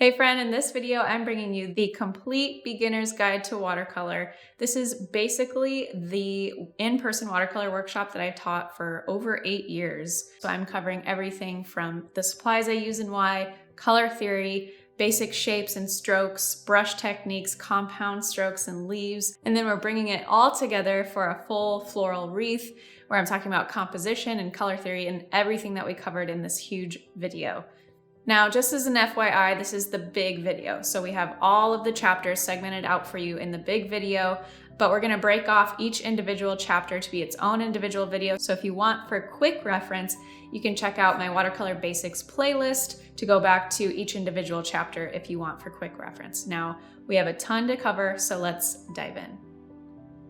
Hey friend, in this video, I'm bringing you the complete beginner's guide to watercolor. This is basically the in-person watercolor workshop that I've taught for over 8 years. So I'm covering everything from the supplies I use and why, color theory, basic shapes and strokes, brush techniques, compound strokes and leaves. And then we're bringing it all together for a full floral wreath where I'm talking about composition and color theory and everything that we covered in this huge video. Now, just as an FYI, this is the big video. So we have all of the chapters segmented out for you in the big video, but we're gonna break off each individual chapter to be its own individual video. So if you want for quick reference, you can check out my watercolor basics playlist to go back to each individual chapter if you want for quick reference. Now, we have a ton to cover, so let's dive in.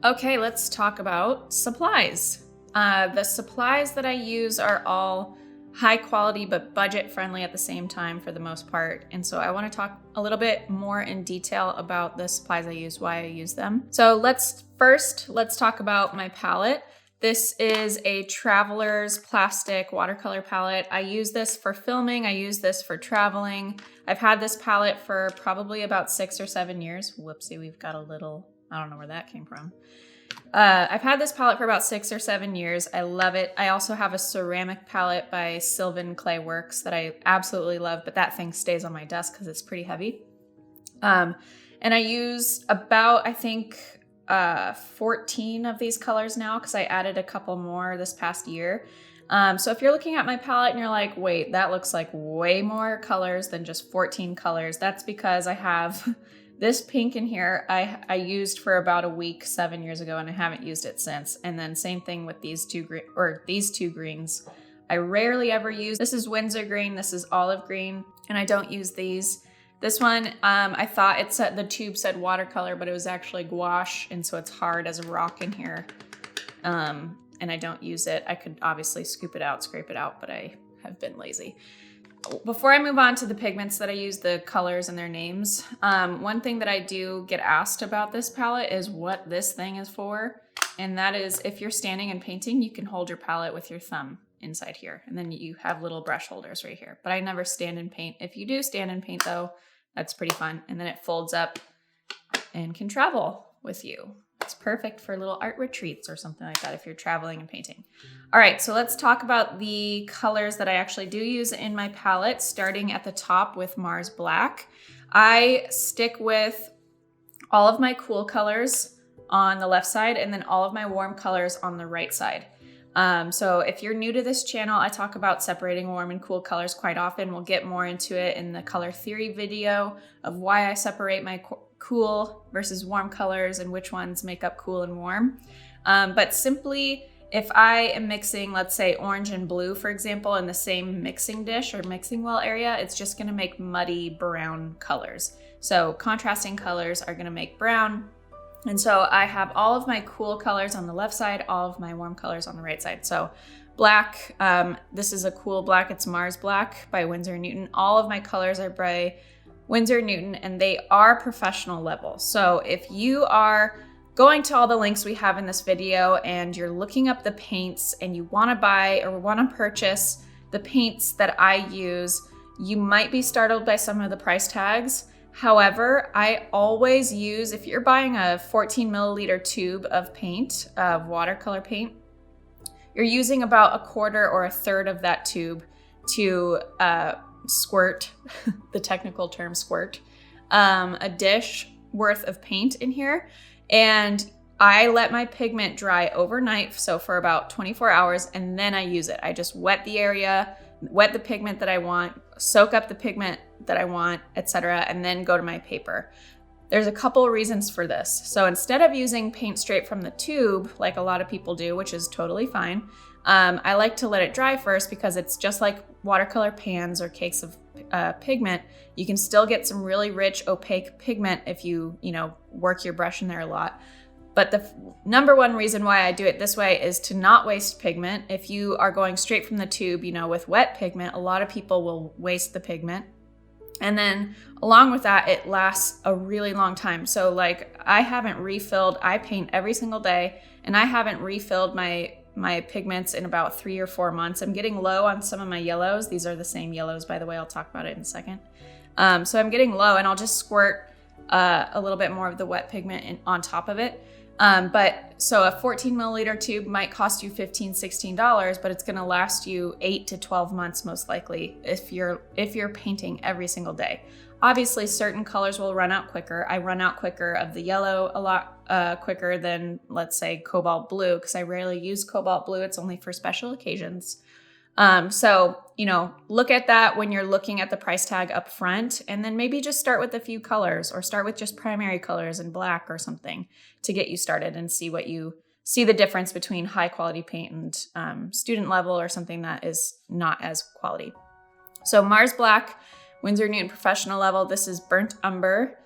Okay, let's talk about supplies. The supplies that I use are all high quality but budget friendly at the same time for the most part. And so I want to talk a little bit more in detail about the supplies I use, why I use them. So let's talk about my palette. This is a Traveler's plastic watercolor palette. I use this for filming. I use this for traveling. I've had this palette for probably about 6 or 7 years. Whoopsie, we've got a little, I don't know where that came from. I've had this palette for about 6 or 7 years. I love it. I also have a ceramic palette by Sylvan Clay Works that I absolutely love, but that thing stays on my desk because it's pretty heavy. And I use about, I think, 14 of these colors now because I added a couple more this past year. So if you're looking at my palette and you're like, wait, that looks like way more colors than just 14 colors, that's because I have this pink in here I used for about a week 7 years ago, and I haven't used it since. And then same thing with these two greens. I rarely ever use. This is Windsor green, this is olive green, and I don't use these. This one, I thought it said, the tube said watercolor, but it was actually gouache, and so it's hard as a rock in here. And I don't use it. I could obviously scoop it out, scrape it out, but I have been lazy. Before I move on to the pigments that I use, the colors and their names, one thing that I do get asked about this palette is what this thing is for. And that is, if you're standing and painting, you can hold your palette with your thumb inside here. And then you have little brush holders right here. But I never stand and paint. If you do stand and paint though, that's pretty fun. And then it folds up and can travel with you. It's perfect for little art retreats or something like that if you're traveling and painting. All right, so let's talk about the colors that I actually do use in my palette, starting at the top with Mars Black. I stick with all of my cool colors on the left side and then all of my warm colors on the right side. So if you're new to this channel, I talk about separating warm and cool colors quite often. We'll get more into it in the color theory video of why I separate my cool versus warm colors and which ones make up cool and warm. But simply, if I am mixing, let's say orange and blue, for example, in the same mixing dish or mixing well area, it's just gonna make muddy brown colors. So contrasting colors are gonna make brown. And so I have all of my cool colors on the left side, all of my warm colors on the right side. So black, this is a cool black, it's Mars Black by Winsor & Newton. All of my colors are by Winsor & Newton, and they are professional level. So if you are going to all the links we have in this video and you're looking up the paints and you wanna buy or wanna purchase the paints that I use, you might be startled by some of the price tags. However, I always use, if you're buying a 14 milliliter tube of paint, of watercolor paint, you're using about a quarter or a third of that tube to squirt, the technical term squirt, a dish worth of paint in here. And I let my pigment dry overnight, so for about 24 hours, and then I use it. I just wet the area, wet the pigment that I want, soak up the pigment that I want, etc., and then go to my paper. There's a couple of reasons for this. So instead of using paint straight from the tube, like a lot of people do, which is totally fine, I like to let it dry first because it's just like watercolor pans or cakes of pigment. You can still get some really rich opaque pigment if you work your brush in there a lot. But the number one reason why I do it this way is to not waste pigment. If you are going straight from the tube, with wet pigment, a lot of people will waste the pigment. And then along with that, it lasts a really long time. So like I haven't refilled, I paint every single day, and I haven't refilled my pigments in about 3 or 4 months. I'm getting low on some of my yellows. These are the same yellows, by the way. I'll talk about it in a second. So I'm getting low, and I'll just squirt a little bit more of the wet pigment on top of it. So a 14 milliliter tube might cost you $15, $16, but it's gonna last you 8 to 12 months most likely if you're painting every single day. Obviously, certain colors will run out quicker. I run out quicker of the yellow a lot quicker than, let's say, cobalt blue, because I rarely use cobalt blue. It's only for special occasions. So, look at that when you're looking at the price tag up front, and then maybe just start with a few colors, or start with just primary colors and black or something to get you started and see the difference between high quality paint and student level or something that is not as quality. So Mars Black, Winsor Newton Professional Level, this is Burnt Umber.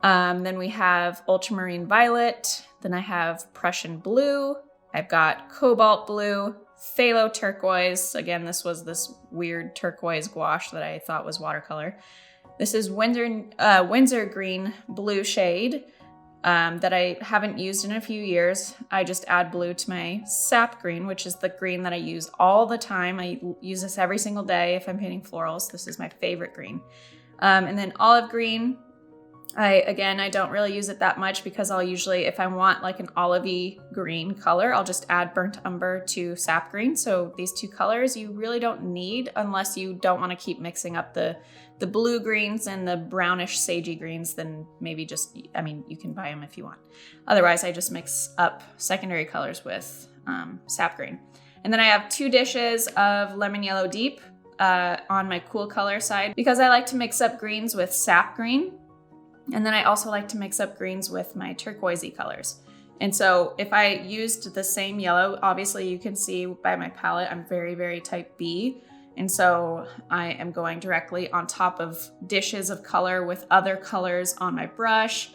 Then we have Ultramarine Violet. Then I have Prussian Blue. I've got Cobalt Blue, Phthalo Turquoise. Again, this was this weird turquoise gouache that I thought was watercolor. This is Windsor Green Blue shade that I haven't used in a few years. I just add blue to my sap green, which is the green that I use all the time. I use this every single day if I'm painting florals. This is my favorite green. And then Olive Green. I don't really use it that much because I'll usually, if I want like an olivey green color, I'll just add Burnt Umber to sap green. So these two colors you really don't need unless you don't want to keep mixing up the blue greens and the brownish sagey greens. Then maybe you can buy them if you want. Otherwise, I just mix up secondary colors with sap green. And then I have 2 dishes of Lemon Yellow Deep on my cool color side because I like to mix up greens with sap green. And then I also like to mix up greens with my turquoisey colors. And so if I used the same yellow, obviously you can see by my palette, I'm very, very type B. And so I am going directly on top of dishes of color with other colors on my brush.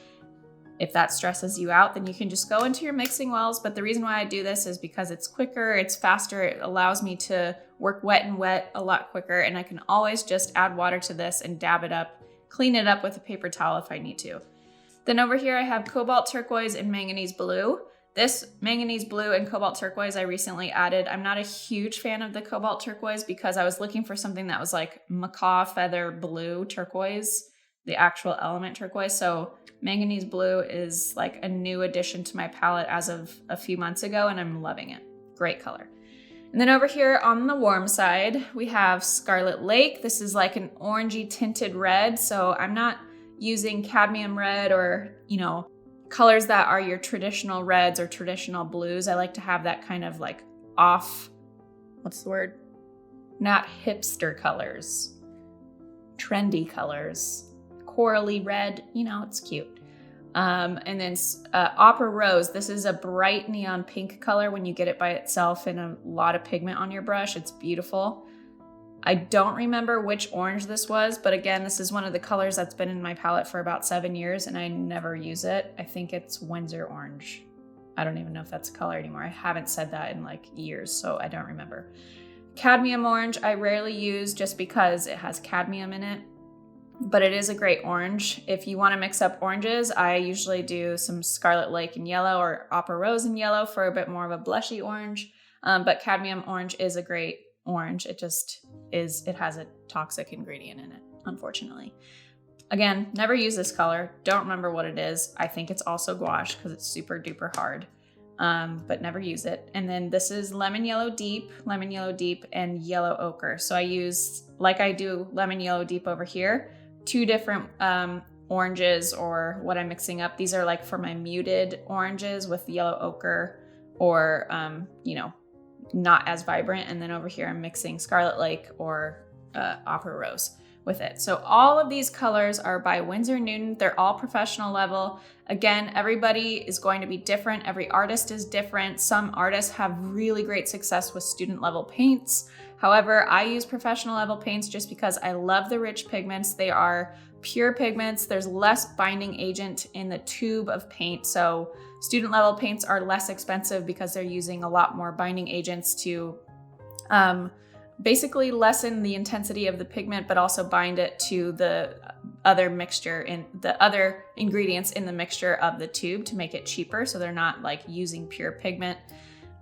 If that stresses you out, then you can just go into your mixing wells. But the reason why I do this is because it's quicker, it's faster, it allows me to work wet and wet a lot quicker. And I can always just add water to this and dab it up, clean it up with a paper towel if I need to. Then over here I have Cobalt Turquoise and Manganese Blue. This Manganese Blue and Cobalt Turquoise I recently added. I'm not a huge fan of the Cobalt Turquoise because I was looking for something that was like macaw feather blue turquoise, the actual element turquoise. So Manganese Blue is like a new addition to my palette as of a few months ago, and I'm loving it. Great color. And then over here on the warm side, we have Scarlet Lake. This is like an orangey tinted red. So I'm not using cadmium red or, colors that are your traditional reds or traditional blues. I like to have that kind of like off, what's the word? Not hipster colors, trendy colors, corally red, it's cute. And then Opera Rose. This is a bright neon pink color when you get it by itself and a lot of pigment on your brush. It's beautiful. I don't remember which orange this was, but again, this is one of the colors that's been in my palette for about 7 years and I never use it. I think it's Windsor Orange. I don't even know if that's a color anymore. I haven't said that in like years, so I don't remember. Cadmium Orange, I rarely use just because it has cadmium in it. But it is a great orange. If you want to mix up oranges, I usually do some Scarlet Lake in yellow or Opera Rose in yellow for a bit more of a blushy orange. But cadmium orange is a great orange. It has a toxic ingredient in it, unfortunately. Again, never use this color. Don't remember what it is. I think it's also gouache because it's super duper hard, but never use it. And then this is Lemon Yellow Deep, and Yellow Ochre. So I use, like I do Lemon Yellow Deep over here, 2 different oranges or what I'm mixing up. These are like for my muted oranges with yellow ochre or, not as vibrant. And then over here, I'm mixing Scarlet Lake or Opera Rose with it. So all of these colors are by Winsor Newton. They're all professional level. Again, everybody is going to be different. Every artist is different. Some artists have really great success with student level paints. However, I use professional level paints just because I love the rich pigments. They are pure pigments. There's less binding agent in the tube of paint. So student level paints are less expensive because they're using a lot more binding agents to basically lessen the intensity of the pigment, but also bind it to the other mixture in the other ingredients in the mixture of the tube to make it cheaper. So they're not like using pure pigment.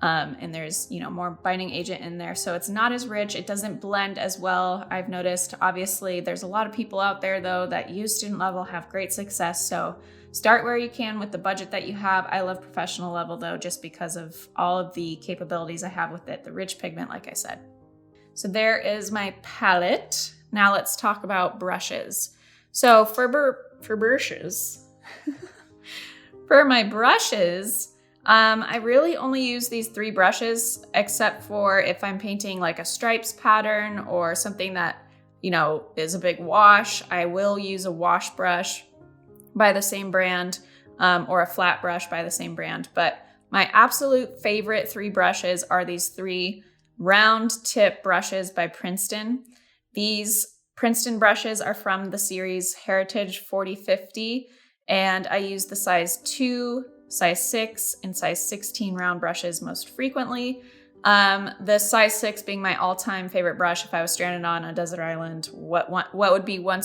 And there's, you know, more binding agent in there. So it's not as rich. It doesn't blend as well, I've noticed. Obviously, there's a lot of people out there though that use student level, have great success. So start where you can with the budget that you have. I love professional level though, just because of all of the capabilities I have with it, the rich pigment, like I said. So there is my palette. Now let's talk about brushes. So for brushes, for my brushes, I really only use these 3 brushes, except for if I'm painting like a stripes pattern or something that, you know, is a big wash. I will use a wash brush by the same brand, or a flat brush by the same brand. But my absolute favorite 3 brushes are these 3 round tip brushes by Princeton. These Princeton brushes are from the series Heritage 4050, and I use the size 2, size 6, and size 16 round brushes most frequently. The size 6 being my all-time favorite brush. If I was stranded on a desert island, what would be one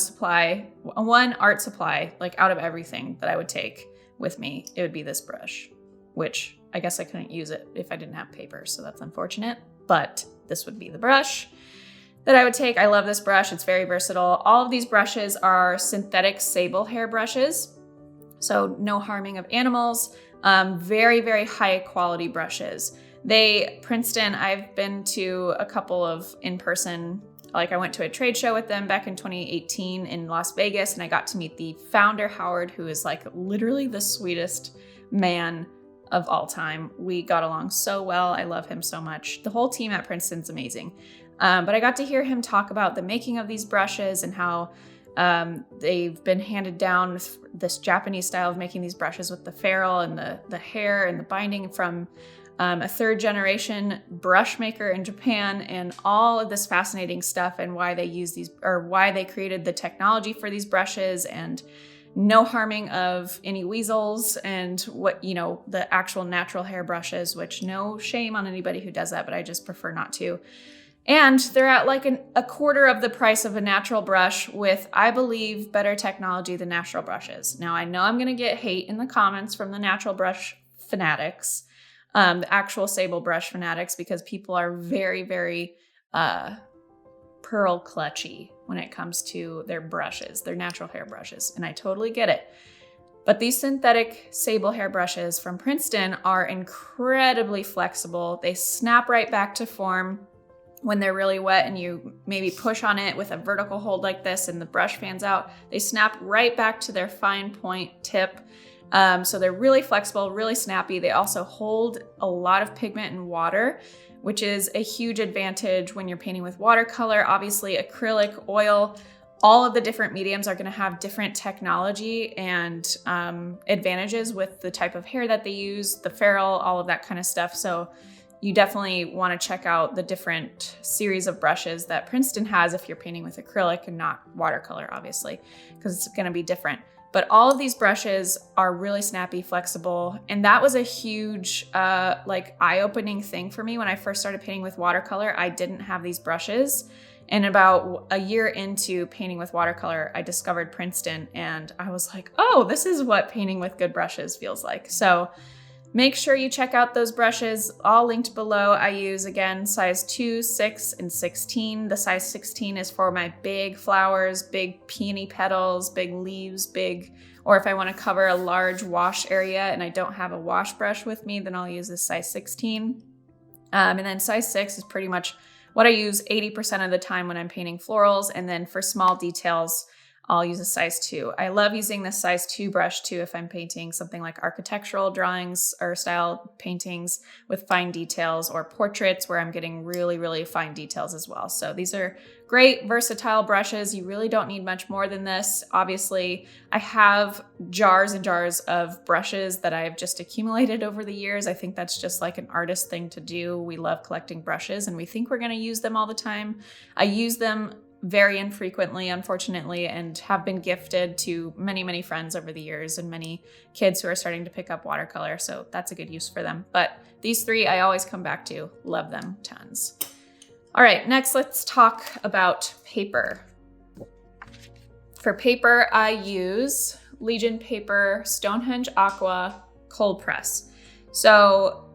art supply, like out of everything that I would take with me, it would be this brush, which I guess I couldn't use it if I didn't have paper, so that's unfortunate, but this would be the brush that I would take. I love this brush. It's very versatile. All of these brushes are synthetic sable hair brushes, so no harming of animals. Very, very high quality brushes. Princeton, I've been to a couple of in-person, like I went to a trade show with them back in 2018 in Las Vegas, and I got to meet the founder, Howard, who is like literally the sweetest man of all time. We got along so well. I love him so much. The whole team at Princeton's amazing. But I got to hear him talk about the making of these brushes and how they've been handed down this Japanese style of making these brushes with the ferrule and the hair and the binding from a 3rd generation brush maker in Japan, and all of this fascinating stuff and why they use these, or why they created the technology for these brushes, and no harming of any weasels, and what, you know, the actual natural hair brushes, which no shame on anybody who does that, but I just prefer not to. And they're at like a quarter of the price of a natural brush with, I believe, better technology than natural brushes. Now, I know I'm going to get hate in the comments from the natural brush fanatics, the actual sable brush fanatics, because people are very, very pearl clutchy when it comes to their brushes, their natural hair brushes. And I totally get it. But these synthetic sable hair brushes from Princeton are incredibly flexible. They snap right back to form when they're really wet and you maybe push on it with a vertical hold like this and the brush fans out. They snap right back to their fine point tip. So they're really flexible, really snappy. They also hold a lot of pigment and water, which is a huge advantage when you're painting with watercolor. Obviously, acrylic, oil, all of the different mediums are going to have different technology and advantages with the type of hair that they use, the ferrule, all of that kind of stuff. So you definitely want to check out the different series of brushes that Princeton has if you're painting with acrylic and not watercolor, obviously, because it's going to be different. But all of these brushes are really snappy, flexible. And that was a huge, like eye-opening thing for me when I first started painting with watercolor. I didn't have these brushes. And about a year into painting with watercolor, I discovered Princeton and I was like, oh, this is what painting with good brushes feels like. So make sure you check out those brushes, all linked below. I use, again, size 2, 6, and 16. The size 16 is for my big flowers, big peony petals, big leaves, or if I want to cover a large wash area and I don't have a wash brush with me, then I'll use this size 16. And then size 6 is pretty much what I use 80% of the time when I'm painting florals. And then for small details, I'll use a size 2. I love using this size 2 brush too if I'm painting something like architectural drawings or style paintings with fine details, or portraits where I'm getting really, really fine details as well. So these are great versatile brushes. You really don't need much more than this. Obviously, I have jars and jars of brushes that I've just accumulated over the years. I think that's just like an artist thing to do. We love collecting brushes and we think we're going to use them all the time. I use them very infrequently, unfortunately, and have been gifted to many, many friends over the years and many kids who are starting to pick up watercolor. So that's a good use for them. But these 3 I always come back to. Love them tons. All right, next let's talk about paper. For paper, I use Legion Paper Stonehenge Aqua Cold Press. So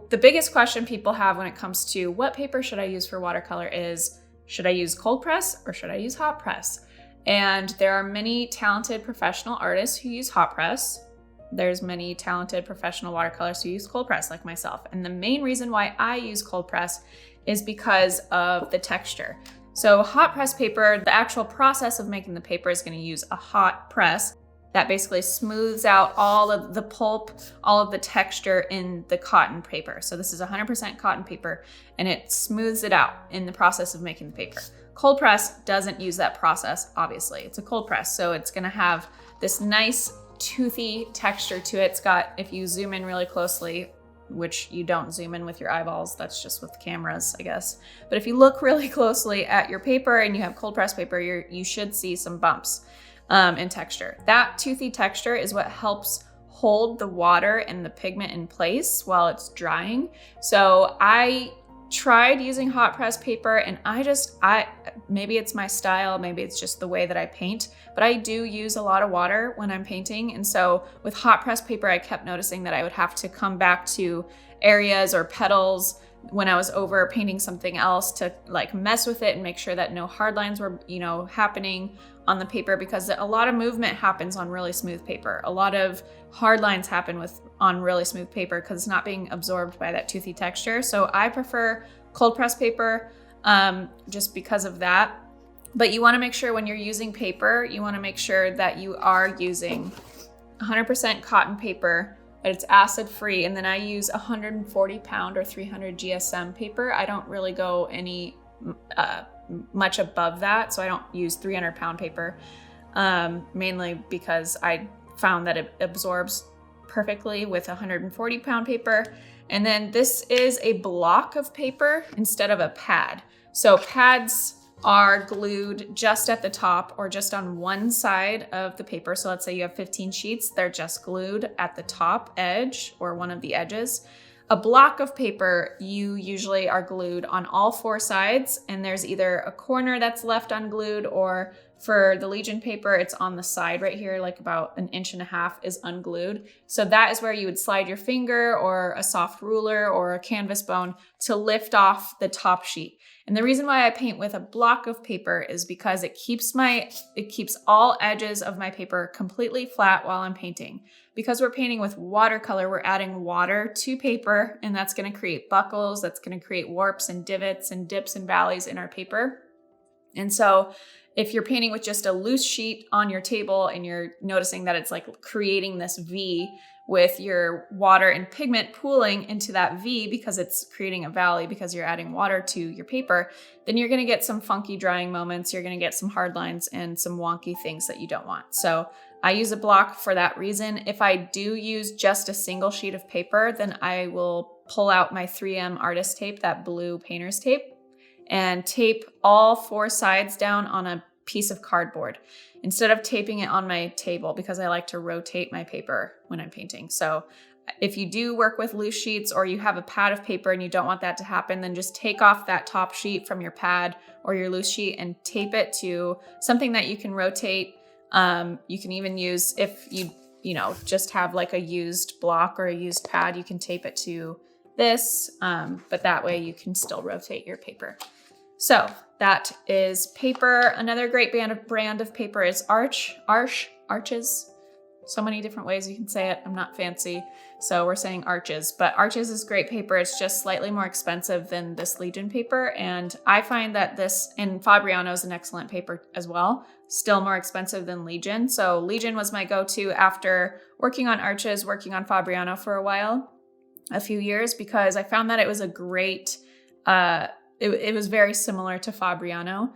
the biggest question people have when it comes to what paper should I use for watercolor is, should I use cold press or should I use hot press? And there are many talented professional artists who use hot press. There's many talented professional watercolorists who use cold press like myself. And the main reason why I use cold press is because of the texture. So hot press paper, the actual process of making the paper is going to use a hot press that basically smooths out all of the pulp, all of the texture in the cotton paper. So this is 100% cotton paper, and it smooths it out in the process of making the paper. Cold press doesn't use that process, obviously. It's a cold press, so it's gonna have this nice toothy texture to it. It's got, if you zoom in really closely, which you don't zoom in with your eyeballs, that's just with cameras, I guess. But if you look really closely at your paper and you have cold press paper, you should see some bumps in texture. That toothy texture is what helps hold the water and the pigment in place while it's drying. So I tried using hot press paper, and maybe it's my style, maybe it's just the way that I paint, but I do use a lot of water when I'm painting. And so with hot press paper, I kept noticing that I would have to come back to areas or petals when I was over painting something else to like mess with it and make sure that no hard lines were, happening on the paper, because a lot of movement happens on really smooth paper. A lot of hard lines happen on really smooth paper because it's not being absorbed by that toothy texture. So I prefer cold press paper just because of that. But you want to make sure when you're using paper, you want to make sure that you are using 100% cotton paper, that it's acid free. And then I use 140 pound or 300 GSM paper. I don't really go any much above that, so I don't use 300 pound paper, mainly because I found that it absorbs perfectly with 140 pound paper. And then this is a block of paper instead of a pad. So pads are glued just at the top or just on one side of the paper. So let's say you have 15 sheets, they're just glued at the top edge or one of the edges. A block of paper, you usually are glued on all four sides, and there's either a corner that's left unglued, or for the Legion paper, it's on the side right here, like about 1.5 inches is unglued. So that is where you would slide your finger or a soft ruler or a canvas bone to lift off the top sheet. And the reason why I paint with a block of paper is because it keeps all edges of my paper completely flat while I'm painting. Because we're painting with watercolor, we're adding water to paper, and that's going to create buckles, that's going to create warps and divots and dips and valleys in our paper. And so if you're painting with just a loose sheet on your table and you're noticing that it's like creating this V with your water and pigment pooling into that V because it's creating a valley because you're adding water to your paper, then you're going to get some funky drying moments. You're going to get some hard lines and some wonky things that you don't want. So I use a block for that reason. If I do use just a single sheet of paper, then I will pull out my 3M artist tape, that blue painter's tape, and tape all four sides down on a piece of cardboard instead of taping it on my table, because I like to rotate my paper when I'm painting. So if you do work with loose sheets or you have a pad of paper and you don't want that to happen, then just take off that top sheet from your pad or your loose sheet and tape it to something that you can rotate. You can even use, if you just have like a used block or a used pad, you can tape it to this, but that way you can still rotate your paper. So that is paper. Another great brand of paper is Arches. So many different ways you can say it. I'm not fancy, so we're saying Arches. But Arches is great paper. It's just slightly more expensive than this Legion paper. And I find that this, and Fabriano is an excellent paper as well, still more expensive than Legion. So Legion was my go-to after working on Arches, working on Fabriano for a few years, because I found that it was a great, it was very similar to Fabriano,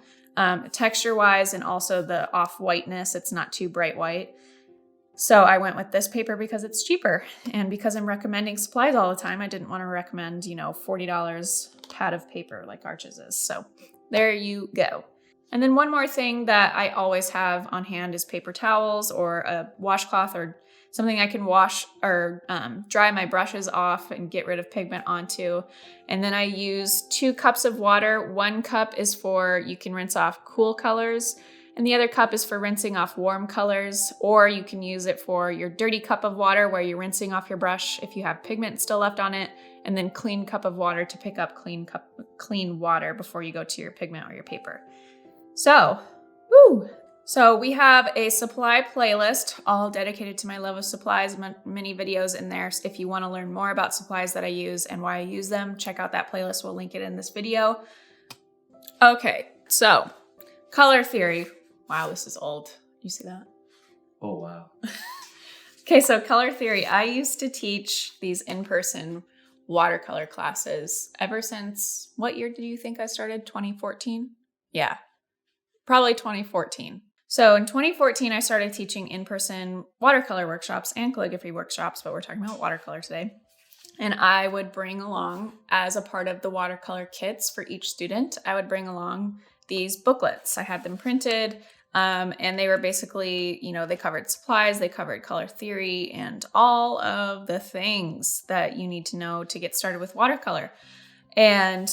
texture-wise, and also the off-whiteness. It's not too bright white. So I went with this paper because it's cheaper, and because I'm recommending supplies all the time, I didn't want to recommend, $40 pad of paper like Arches is. So there you go. And then one more thing that I always have on hand is paper towels or a washcloth or something I can wash or dry my brushes off and get rid of pigment onto. And then I use 2 cups of water. 1 cup is for, you can rinse off cool colors, And the other cup is for rinsing off warm colors, or you can use it for your dirty cup of water where you're rinsing off your brush if you have pigment still left on it, and then clean cup of water to pick up clean water before you go to your pigment or your paper. So, So we have a supply playlist all dedicated to my love of supplies, many videos in there. If you want to learn more about supplies that I use and why I use them, check out that playlist. We'll link it in this video. Okay, so color theory. Wow, this is old. You see that? Oh, wow. Okay, so color theory. I used to teach these in-person watercolor classes ever since, what year did you think I started? 2014? Yeah, probably 2014. So in 2014, I started teaching in-person watercolor workshops and calligraphy workshops, but we're talking about watercolor today. And I would bring along, as a part of the watercolor kits for each student, I would bring along these booklets. I had them printed, and they were basically, they covered supplies, they covered color theory, and all of the things that you need to know to get started with watercolor. And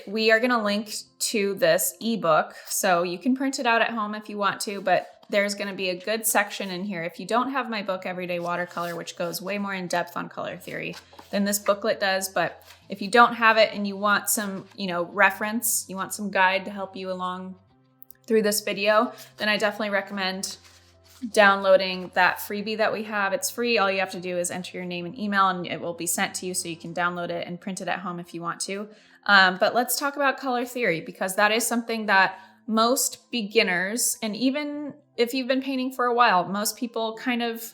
we are going to link to this ebook, so you can print it out at home if you want to, but there's going to be a good section in here. If you don't have my book, Everyday Watercolor, which goes way more in depth on color theory than this booklet does, but if you don't have it and you want some, reference, you want some guide to help you along through this video, then I definitely recommend downloading that freebie that we have. It's free. All you have to do is enter your name and email and it will be sent to you, so you can download it and print it at home if you want to. But let's talk about color theory, because that is something that most beginners, and even if you've been painting for a while, most people kind of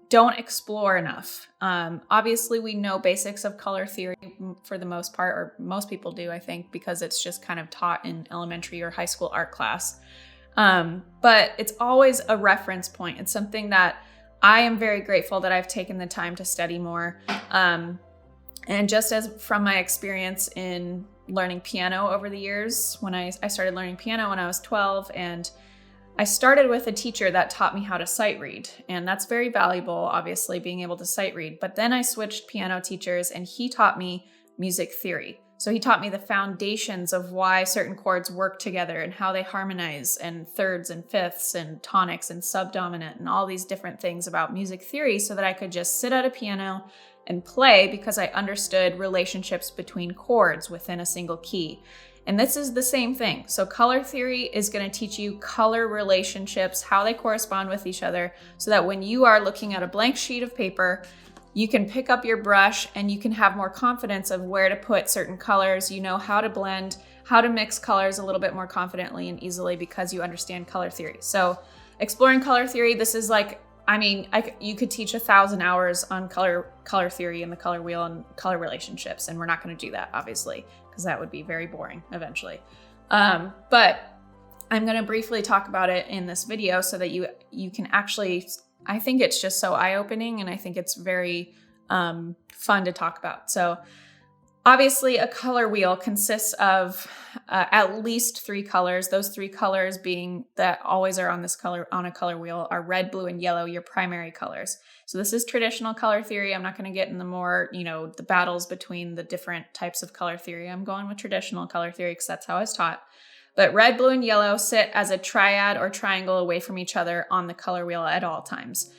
don't explore enough. Obviously, we know basics of color theory for the most part, or most people do, I think, because it's just kind of taught in elementary or high school art class. But it's always a reference point. It's something that I am very grateful that I've taken the time to study more. And just as from my experience in learning piano over the years, when I started learning piano when I was 12, and I started with a teacher that taught me how to sight read. And that's very valuable, obviously, being able to sight read. But then I switched piano teachers and he taught me music theory. So he taught me the foundations of why certain chords work together and how they harmonize, and thirds and fifths and tonics and subdominant and all these different things about music theory, so that I could just sit at a piano and play, because I understood relationships between chords within a single key. And this is the same thing. So color theory is going to teach you color relationships, how they correspond with each other, so that when you are looking at a blank sheet of paper, you can pick up your brush and you can have more confidence of where to put certain colors. You know how to blend, how to mix colors a little bit more confidently and easily, because you understand color theory. So exploring color theory, this is like, you could teach 1,000 hours on color theory and the color wheel and color relationships, and we're not going to do that, obviously, because that would be very boring eventually. But I'm going to briefly talk about it in this video so that you can actually, I think it's just so eye-opening, and I think it's very fun to talk about. So obviously a color wheel consists of at least 3 colors. Those 3 colors being that always are on a color wheel are red, blue, and yellow, your primary colors. So this is traditional color theory. I'm not going to get in the more, the battles between the different types of color theory. I'm going with traditional color theory because that's how I was taught. But red, blue, and yellow sit as a triad or triangle away from each other on the color wheel at all times.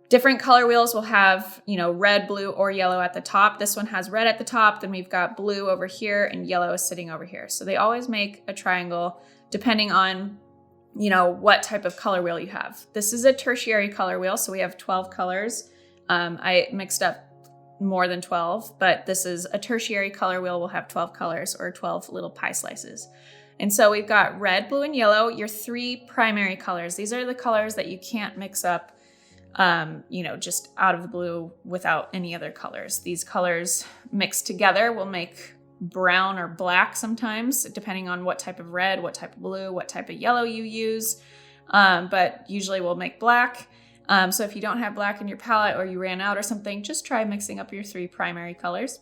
Different color wheels will have, red, blue, or yellow at the top. This one has red at the top, then we've got blue over here, and yellow is sitting over here. So they always make a triangle depending on, what type of color wheel you have. This is a tertiary color wheel, so we have 12 colors. I mixed up more than 12, but this is a tertiary color wheel. We'll have 12 colors, or 12 little pie slices. And so we've got red, blue, and yellow, your 3 primary colors. These are the colors that you can't mix up, just out of the blue without any other colors. These colors mixed together will make brown or black sometimes, depending on what type of red, what type of blue, what type of yellow you use. But usually we'll make black. So if you don't have black in your palette, or you ran out or something, just try mixing up your 3 primary colors.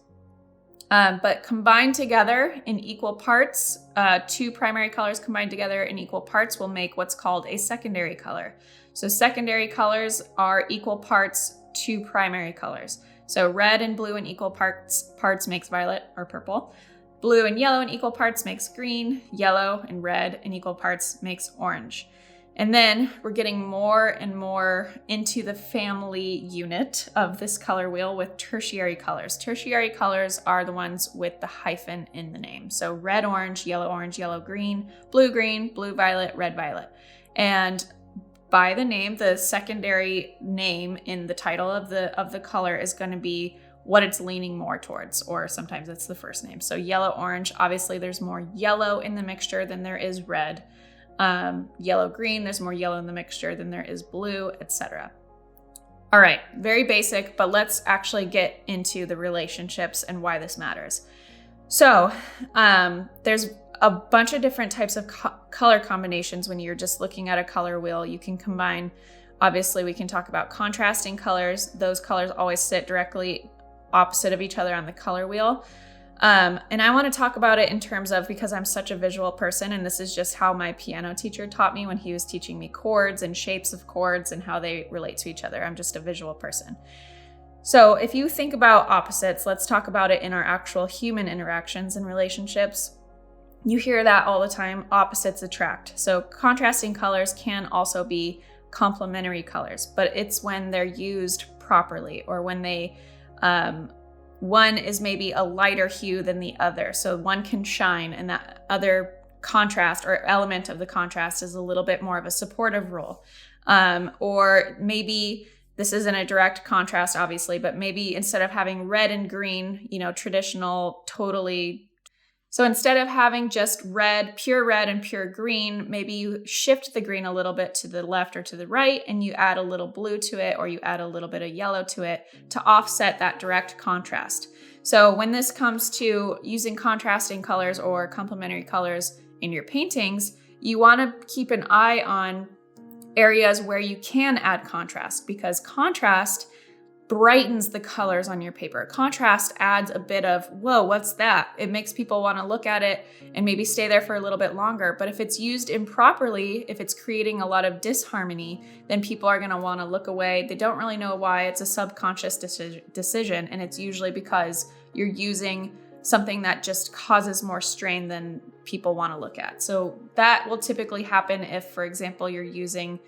But combined together in equal parts, 2 primary colors combined together in equal parts will make what's called a secondary color. So secondary colors are equal parts to primary colors. So red and blue in equal parts makes violet or purple. Blue and yellow in equal parts makes green, yellow and red in equal parts makes orange. And then we're getting more and more into the family unit of this color wheel with tertiary colors. Tertiary colors are the ones with the hyphen in the name. So red, orange, yellow, green, blue, violet, red, violet. And by the name, the secondary name in the title of the color is going to be what it's leaning more towards, or sometimes it's the first name. So yellow, orange, obviously there's more yellow in the mixture than there is red. Yellow, green, there's more yellow in the mixture than there is blue, etc. All right, very basic, but let's actually get into the relationships and why this matters. So there's a bunch of different types of color combinations when you're just looking at a color wheel. You can combine, obviously we can talk about contrasting colors. Those colors always sit directly opposite of each other on the color wheel. And I want to talk about it in terms of, because I'm such a visual person, and this is just how my piano teacher taught me when he was teaching me chords and shapes of chords and how they relate to each other. I'm just a visual person. So if you think about opposites, let's talk about it in our actual human interactions and relationships. You hear that all the time, opposites attract. So contrasting colors can also be complementary colors, but it's when they're used properly, or when they, one is maybe a lighter hue than the other. So one can shine, and that other contrast or element of the contrast is a little bit more of a supportive role. Or maybe this isn't a direct contrast, obviously, but maybe instead of having red and green, traditional, totally. So instead of having just pure red and pure green, maybe you shift the green a little bit to the left or to the right, and you add a little blue to it, or you add a little bit of yellow to it to offset that direct contrast. So when this comes to using contrasting colors or complementary colors in your paintings, you want to keep an eye on areas where you can add contrast, because contrast brightens the colors on your paper. Contrast adds a bit of, whoa, what's that? It makes people want to look at it and maybe stay there for a little bit longer. But if it's used improperly, if it's creating a lot of disharmony, then people are going to want to look away. They don't really know why. It's a subconscious decision, and it's usually because you're using something that just causes more strain than people want to look at. So that will typically happen if, for example, you're using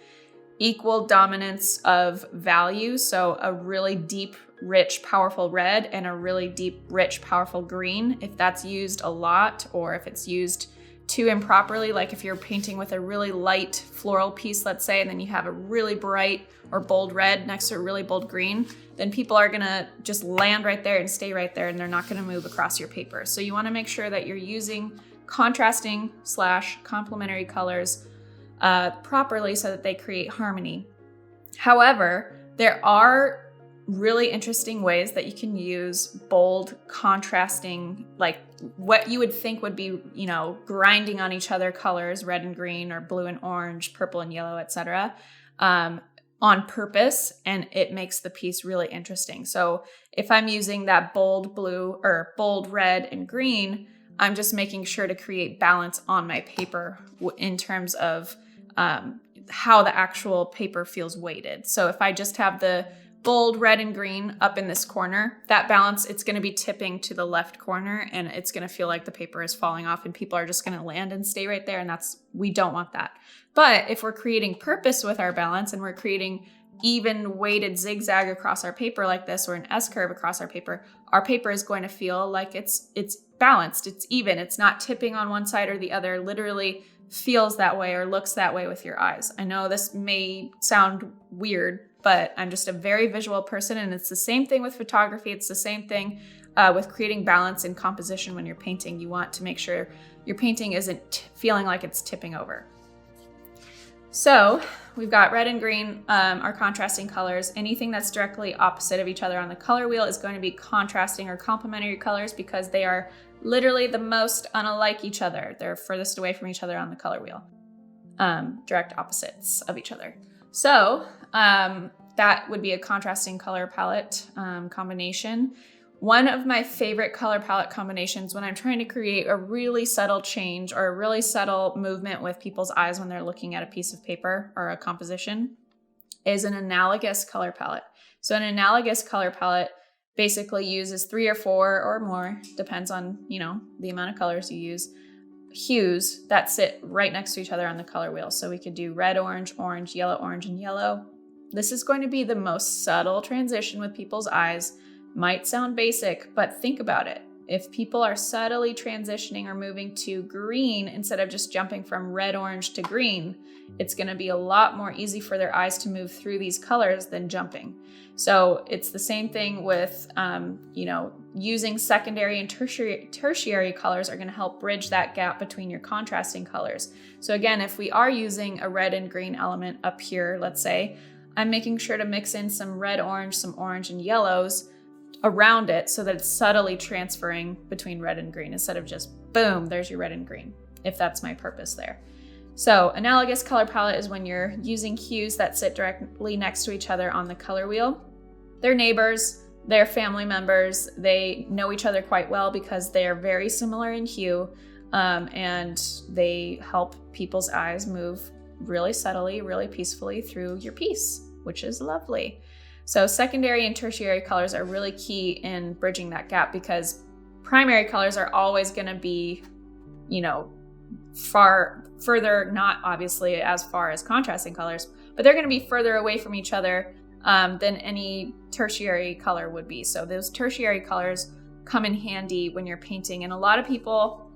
equal dominance of value. So a really deep, rich, powerful red and a really deep, rich, powerful green. If that's used a lot, or if it's used too improperly, like if you're painting with a really light floral piece, let's say, and then you have a really bright or bold red next to a really bold green, then people are gonna just land right there and stay right there, and they're not gonna move across your paper. So you wanna make sure that you're using contrasting / complementary colors properly so that they create harmony. However, there are really interesting ways that you can use bold, contrasting, like what you would think would be, grinding on each other colors, red and green, or blue and orange, purple and yellow, etc., on purpose, and it makes the piece really interesting. So if I'm using that bold blue or bold red and green, I'm just making sure to create balance on my paper in terms of how the actual paper feels weighted. So if I just have the bold red and green up in this corner, that balance, it's going to be tipping to the left corner, and it's going to feel like the paper is falling off, and people are just going to land and stay right there. And we don't want that. But if we're creating purpose with our balance, and we're creating even weighted zigzag across our paper like this, or an S-curve across our paper is going to feel like it's balanced, it's even, it's not tipping on one side or the other. Literally feels that way or looks that way with your eyes. I know this may sound weird, but I'm just a very visual person, and it's the same thing with photography. It's the same thing with creating balance in composition. When you're painting, you want to make sure your painting isn't feeling like it's tipping over. So we've got red and green are contrasting colors. Anything that's directly opposite of each other on the color wheel is going to be contrasting or complementary colors, because they are literally the most unlike each other. They're furthest away from each other on the color wheel. Direct opposites of each other. So that would be a contrasting color palette combination. One of my favorite color palette combinations when I'm trying to create a really subtle change or a really subtle movement with people's eyes when they're looking at a piece of paper or a composition is an analogous color palette. So an analogous color palette basically uses 3 or 4 or more, depends on, you know, the amount of colors you use, hues that sit right next to each other on the color wheel. So we could do red, orange, orange, orange, and yellow. This is going to be the most subtle transition with people's eyes. Might sound basic, but think about it. If people are subtly transitioning or moving to green instead of just jumping from red, orange to green, it's going to be a lot more easy for their eyes to move through these colors than jumping. So it's the same thing with, you know, using secondary and tertiary colors are going to help bridge that gap between your contrasting colors. So again, if we are using a red and green element up here, let's say, I'm making sure to mix in some red, orange, some orange and yellows around it so that it's subtly transferring between red and green instead of just boom, there's your red and green, if that's my purpose there. So analogous color palette is when you're using hues that sit directly next to each other on the color wheel. They're neighbors, they're family members, they know each other quite well because they're very similar in hue, and they help people's eyes move really subtly, really peacefully through your piece, which is lovely. So secondary and tertiary colors are really key in bridging that gap because primary colors are always going to be, you know, further, not obviously as far as contrasting colors, but they're going to be further away from each other than any tertiary color would be. So those tertiary colors come in handy when you're painting. And a lot of people,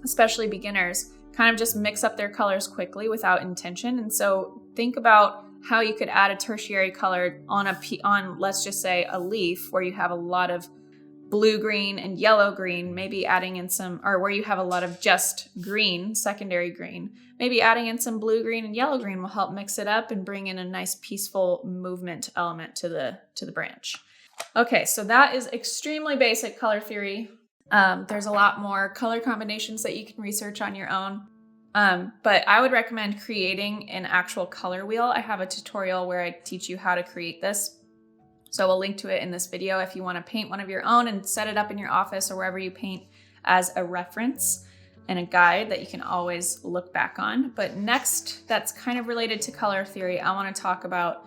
especially beginners, kind of just mix up their colors quickly without intention. And so think about how you could add a tertiary color on let's just say a leaf where you have a lot of blue green and yellow green, maybe adding in some, or where you have a lot of just green, secondary green, maybe adding in some blue green and yellow green will help mix it up and bring in a nice peaceful movement element to the branch. Okay, so that is extremely basic color theory. There's a lot more color combinations that you can research on your own. But I would recommend creating an actual color wheel. I have a tutorial where I teach you how to create this. So we'll link to it in this video if you want to paint one of your own and set it up in your office or wherever you paint as a reference and a guide that you can always look back on. But next, that's kind of related to color theory, I want to talk about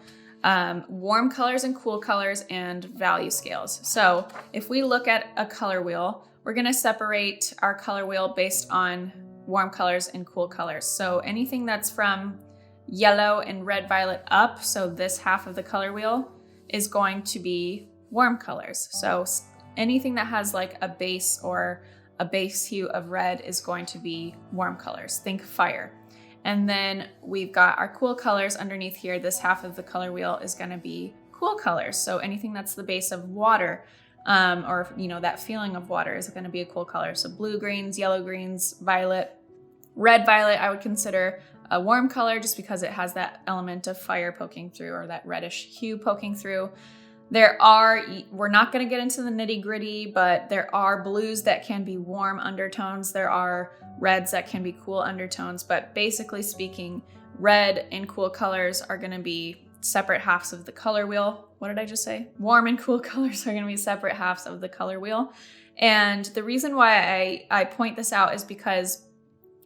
warm colors and cool colors and value scales. So if we look at a color wheel, we're going to separate our color wheel based on warm colors and cool colors. So anything that's from yellow and red violet up, so this half of the color wheel, is going to be warm colors. So anything that has like a base or a base hue of red is going to be warm colors. Think fire. And then we've got our cool colors underneath here. This half of the color wheel is going to be cool colors. So anything that's the base of water, or you know, that feeling of water is going to be a cool color. So blue greens, yellow greens, violet, red violet, I would consider a warm color just because it has that element of fire poking through or that reddish hue poking through. We're not going to get into the nitty gritty, but there are blues that can be warm undertones. There are reds that can be cool undertones, but basically speaking, red and cool colors are going to be separate halves of the color wheel. What did I just say? Warm and cool colors are going to be separate halves of the color wheel. And the reason why I point this out is because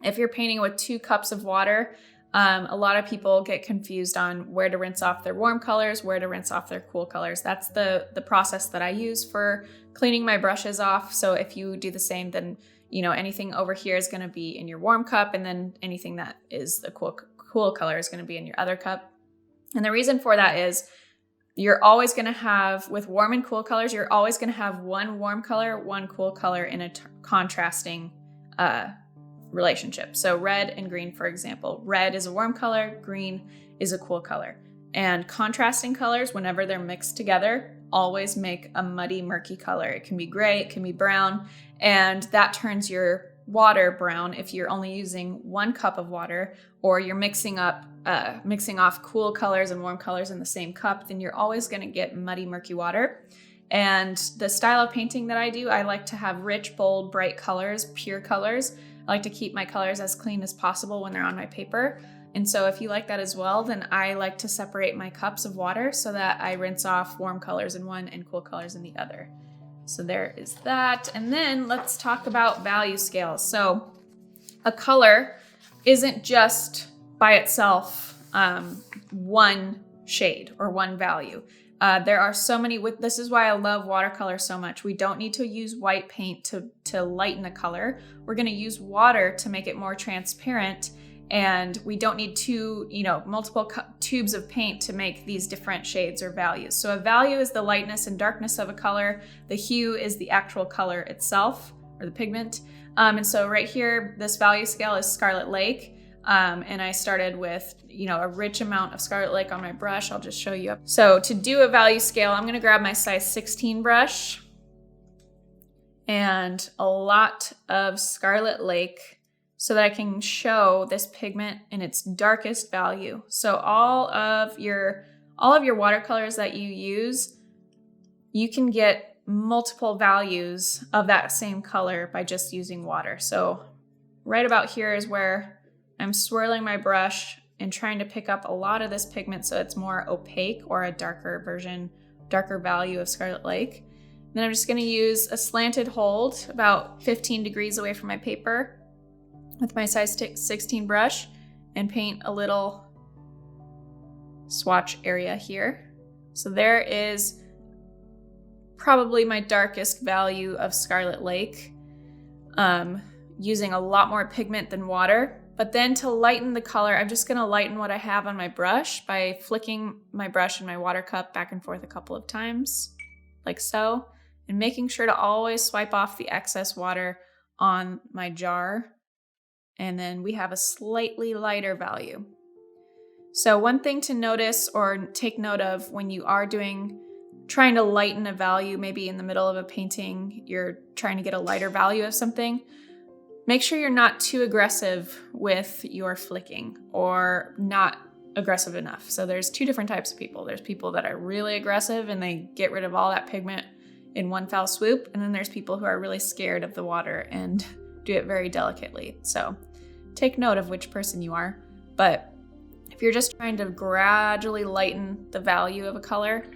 if you're painting with 2 cups of water, a lot of people get confused on where to rinse off their warm colors, where to rinse off their cool colors. That's the process that I use for cleaning my brushes off. So if you do the same, then you know anything over here is going to be in your warm cup, and then anything that is the cool color is going to be in your other cup. And the reason for that is you're always going to have, with warm and cool colors, you're always going to have one warm color, one cool color in a contrasting relationship. So red and green, for example, red is a warm color, green is a cool color. And contrasting colors, whenever they're mixed together, always make a muddy, murky color. It can be gray, it can be brown, and that turns your water brown if you're only using 1 cup of water, or you're mixing off cool colors and warm colors in the same cup, then you're always going to get muddy, murky water. And the style of painting that I do, I like to have rich, bold, bright colors, pure colors. I like to keep my colors as clean as possible when they're on my paper. And so if you like that as well, then I like to separate my cups of water so that I rinse off warm colors in one and cool colors in the other. So there is that. And then let's talk about value scales. So a color isn't just by itself one shade or one value. There are so many, this is why I love watercolor so much. We don't need to use white paint to lighten the color. We're going to use water to make it more transparent. And we don't need multiple tubes of paint to make these different shades or values. So a value is the lightness and darkness of a color. The hue is the actual color itself, or the pigment. And so right here, this value scale is Scarlet Lake. And I started with, a rich amount of Scarlet Lake on my brush. I'll just show you. So to do a value scale, I'm gonna grab my size 16 brush and a lot of Scarlet Lake so that I can show this pigment in its darkest value. So all of your watercolors that you use, you can get multiple values of that same color by just using water. So right about here is where I'm swirling my brush and trying to pick up a lot of this pigment so it's more opaque or a darker value of Scarlet Lake. Then I'm just going to use a slanted hold about 15 degrees away from my paper with my size 16 brush and paint a little swatch area here. So there is probably my darkest value of Scarlet Lake, using a lot more pigment than water. But then to lighten the color, I'm just going to lighten what I have on my brush by flicking my brush and my water cup back and forth a couple of times, like so, and making sure to always swipe off the excess water on my jar. And then we have a slightly lighter value. So one thing to notice or take note of when you are trying to lighten a value, maybe in the middle of a painting, you're trying to get a lighter value of something, make sure you're not too aggressive with your flicking or not aggressive enough. So there's two different types of people. There's people that are really aggressive and they get rid of all that pigment in one foul swoop. And then there's people who are really scared of the water and do it very delicately. So take note of which person you are. But if you're just trying to gradually lighten the value of a color,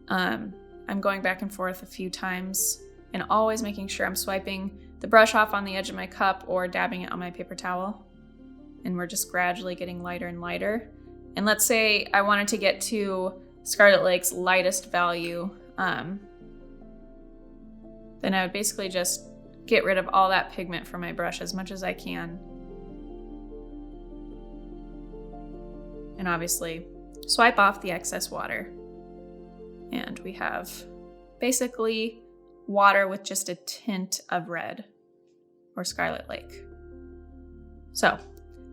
I'm going back and forth a few times and always making sure I'm swiping the brush off on the edge of my cup or dabbing it on my paper towel. And we're just gradually getting lighter and lighter. And let's say I wanted to get to Scarlet Lake's lightest value, then I would basically just get rid of all that pigment from my brush as much as I can. And obviously swipe off the excess water. And we have basically water with just a tint of red or Scarlet Lake. So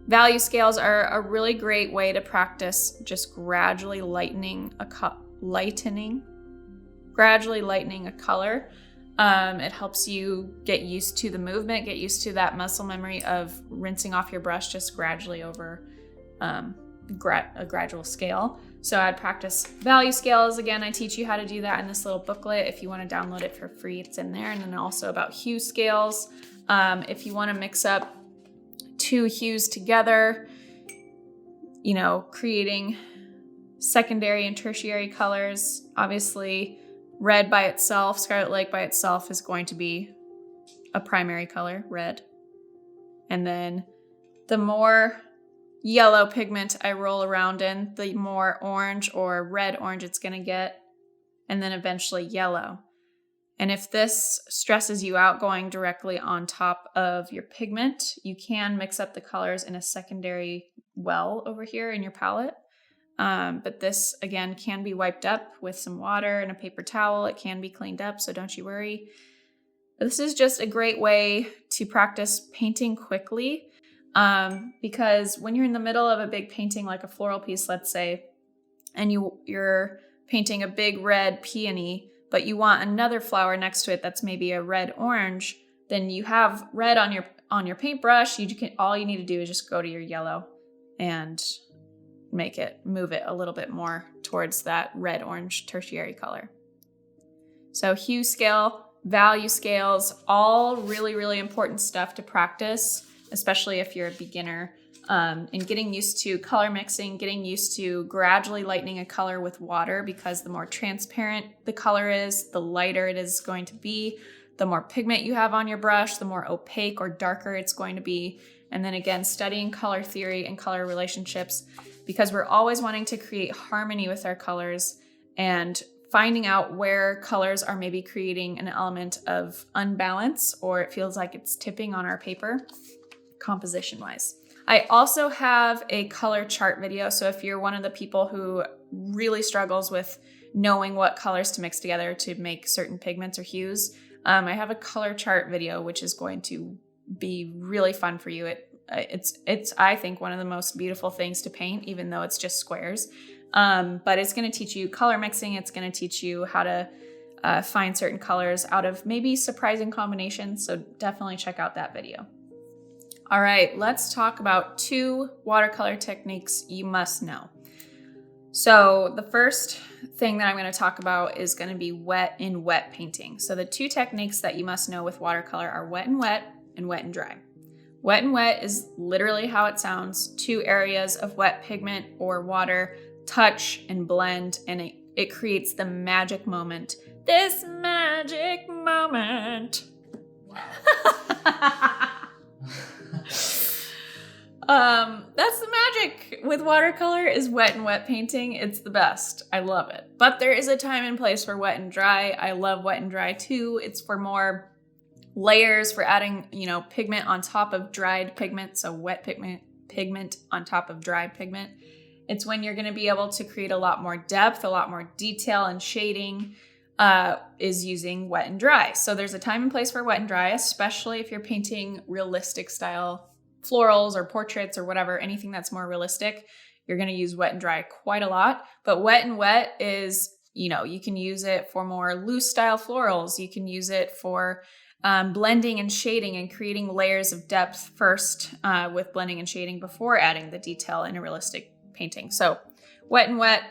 value scales are a really great way to practice just gradually lightening a color. It helps you get used to the movement, get used to that muscle memory of rinsing off your brush just gradually over a gradual scale. So I'd practice value scales. Again, I teach you how to do that in this little booklet. If you want to download it for free, it's in there. And then also about hue scales. If you want to mix up two hues together, creating secondary and tertiary colors. Obviously, red by itself, Scarlet Lake by itself is going to be a primary color, red. And then the more yellow pigment I roll around in, the more orange or red orange it's going to get, and then eventually yellow. And if this stresses you out going directly on top of your pigment, you can mix up the colors in a secondary well over here in your palette. But this, again, can be wiped up with some water and a paper towel. It can be cleaned up, so don't you worry. But this is just a great way to practice painting quickly. Because when you're in the middle of a big painting, like a floral piece, let's say, and you're painting a big red peony, but you want another flower next to it that's maybe a red orange, then you have red on your paintbrush. All you need to do is just go to your yellow and move it a little bit more towards that red orange tertiary color. So hue scale, value scales, all really, really important stuff to practice, especially if you're a beginner, and getting used to color mixing, getting used to gradually lightening a color with water, because the more transparent the color is, the lighter it is going to be. The more pigment you have on your brush, the more opaque or darker it's going to be. And then again, studying color theory and color relationships, because we're always wanting to create harmony with our colors. and finding out where colors are maybe creating an element of unbalance, or it feels like it's tipping on our paper composition wise. I also have a color chart video. So if you're one of the people who really struggles with knowing what colors to mix together to make certain pigments or hues, I have a color chart video, which is going to be really fun for you. It's I think one of the most beautiful things to paint, even though it's just squares. But it's going to teach you color mixing. It's going to teach you how to find certain colors out of maybe surprising combinations. So definitely check out that video. All right, let's talk about 2 watercolor techniques you must know. So the first thing that I'm going to talk about is going to be wet in wet painting. So the 2 techniques that you must know with watercolor are wet and wet and wet and dry. Wet and wet is literally how it sounds. 2 areas of wet pigment or water touch and blend, and it creates the magic moment. This magic moment. That's the magic with watercolor, is wet and wet painting. It's the best. I love it. But there is a time and place for wet and dry. I love wet and dry too. It's for more layers, for adding, pigment on top of dried pigment. So wet pigment on top of dried pigment. It's when you're going to be able to create a lot more depth, a lot more detail and shading, is using wet and dry. So there's a time and place for wet and dry, especially if you're painting realistic style florals or portraits or whatever, anything that's more realistic. You're going to use wet and dry quite a lot. But wet and wet is, you can use it for more loose style florals. You can use it for blending and shading and creating layers of depth first with blending and shading before adding the detail in a realistic painting. So wet and wet,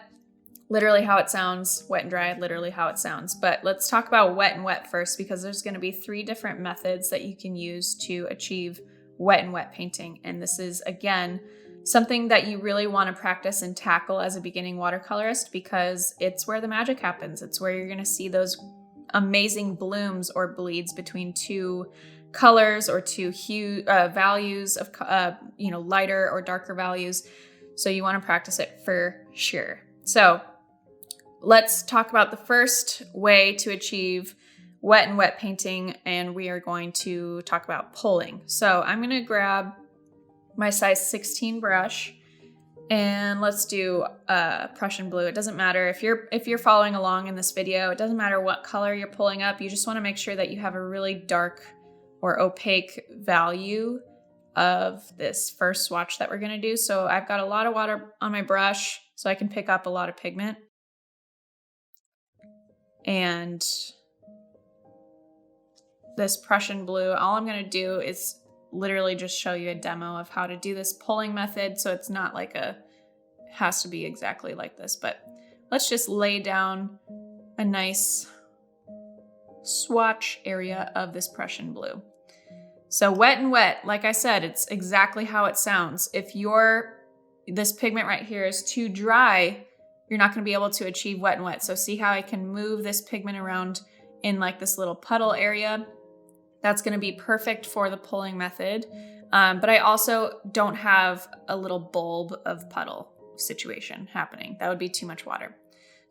literally how it sounds. Wet and dry, literally how it sounds. But let's talk about wet and wet first, because there's going to be 3 different methods that you can use to achieve wet and wet painting. And this is, again, something that you really want to practice and tackle as a beginning watercolorist, because it's where the magic happens. It's where you're going to see those amazing blooms or bleeds between 2 colors or 2 values of, lighter or darker values. So you want to practice it for sure. So let's talk about the first way to achieve wet and wet painting, and we are going to talk about pulling. So I'm going to grab my size 16 brush, and let's do Prussian blue. It doesn't matter if you're following along in this video. It doesn't matter what color you're pulling up. You just want to make sure that you have a really dark or opaque value of this first swatch that we're going to do. So I've got a lot of water on my brush, so I can pick up a lot of pigment. And this Prussian blue, all I'm going to do is literally just show you a demo of how to do this pulling method. So it's not like it has to be exactly like this, but let's just lay down a nice swatch area of this Prussian blue. So wet and wet, like I said, it's exactly how it sounds. If this pigment right here is too dry, you're not going to be able to achieve wet and wet. So see how I can move this pigment around in like this little puddle area? That's going to be perfect for the pulling method. But I also don't have a little bulb of puddle situation happening. That would be too much water.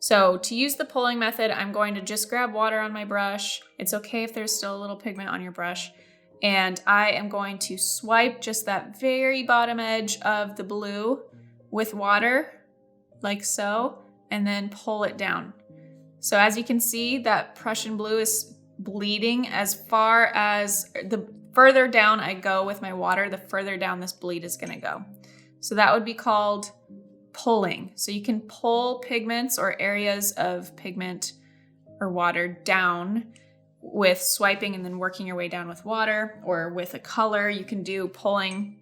So to use the pulling method, I'm going to just grab water on my brush. It's okay if there's still a little pigment on your brush. And I am going to swipe just that very bottom edge of the blue with water, like so, and then pull it down. So as you can see, that Prussian blue is bleeding. As far as the further down I go with my water, the further down this bleed is going to go. So that would be called pulling. So you can pull pigments or areas of pigment or water down with swiping and then working your way down with water, or with a color. You can do pulling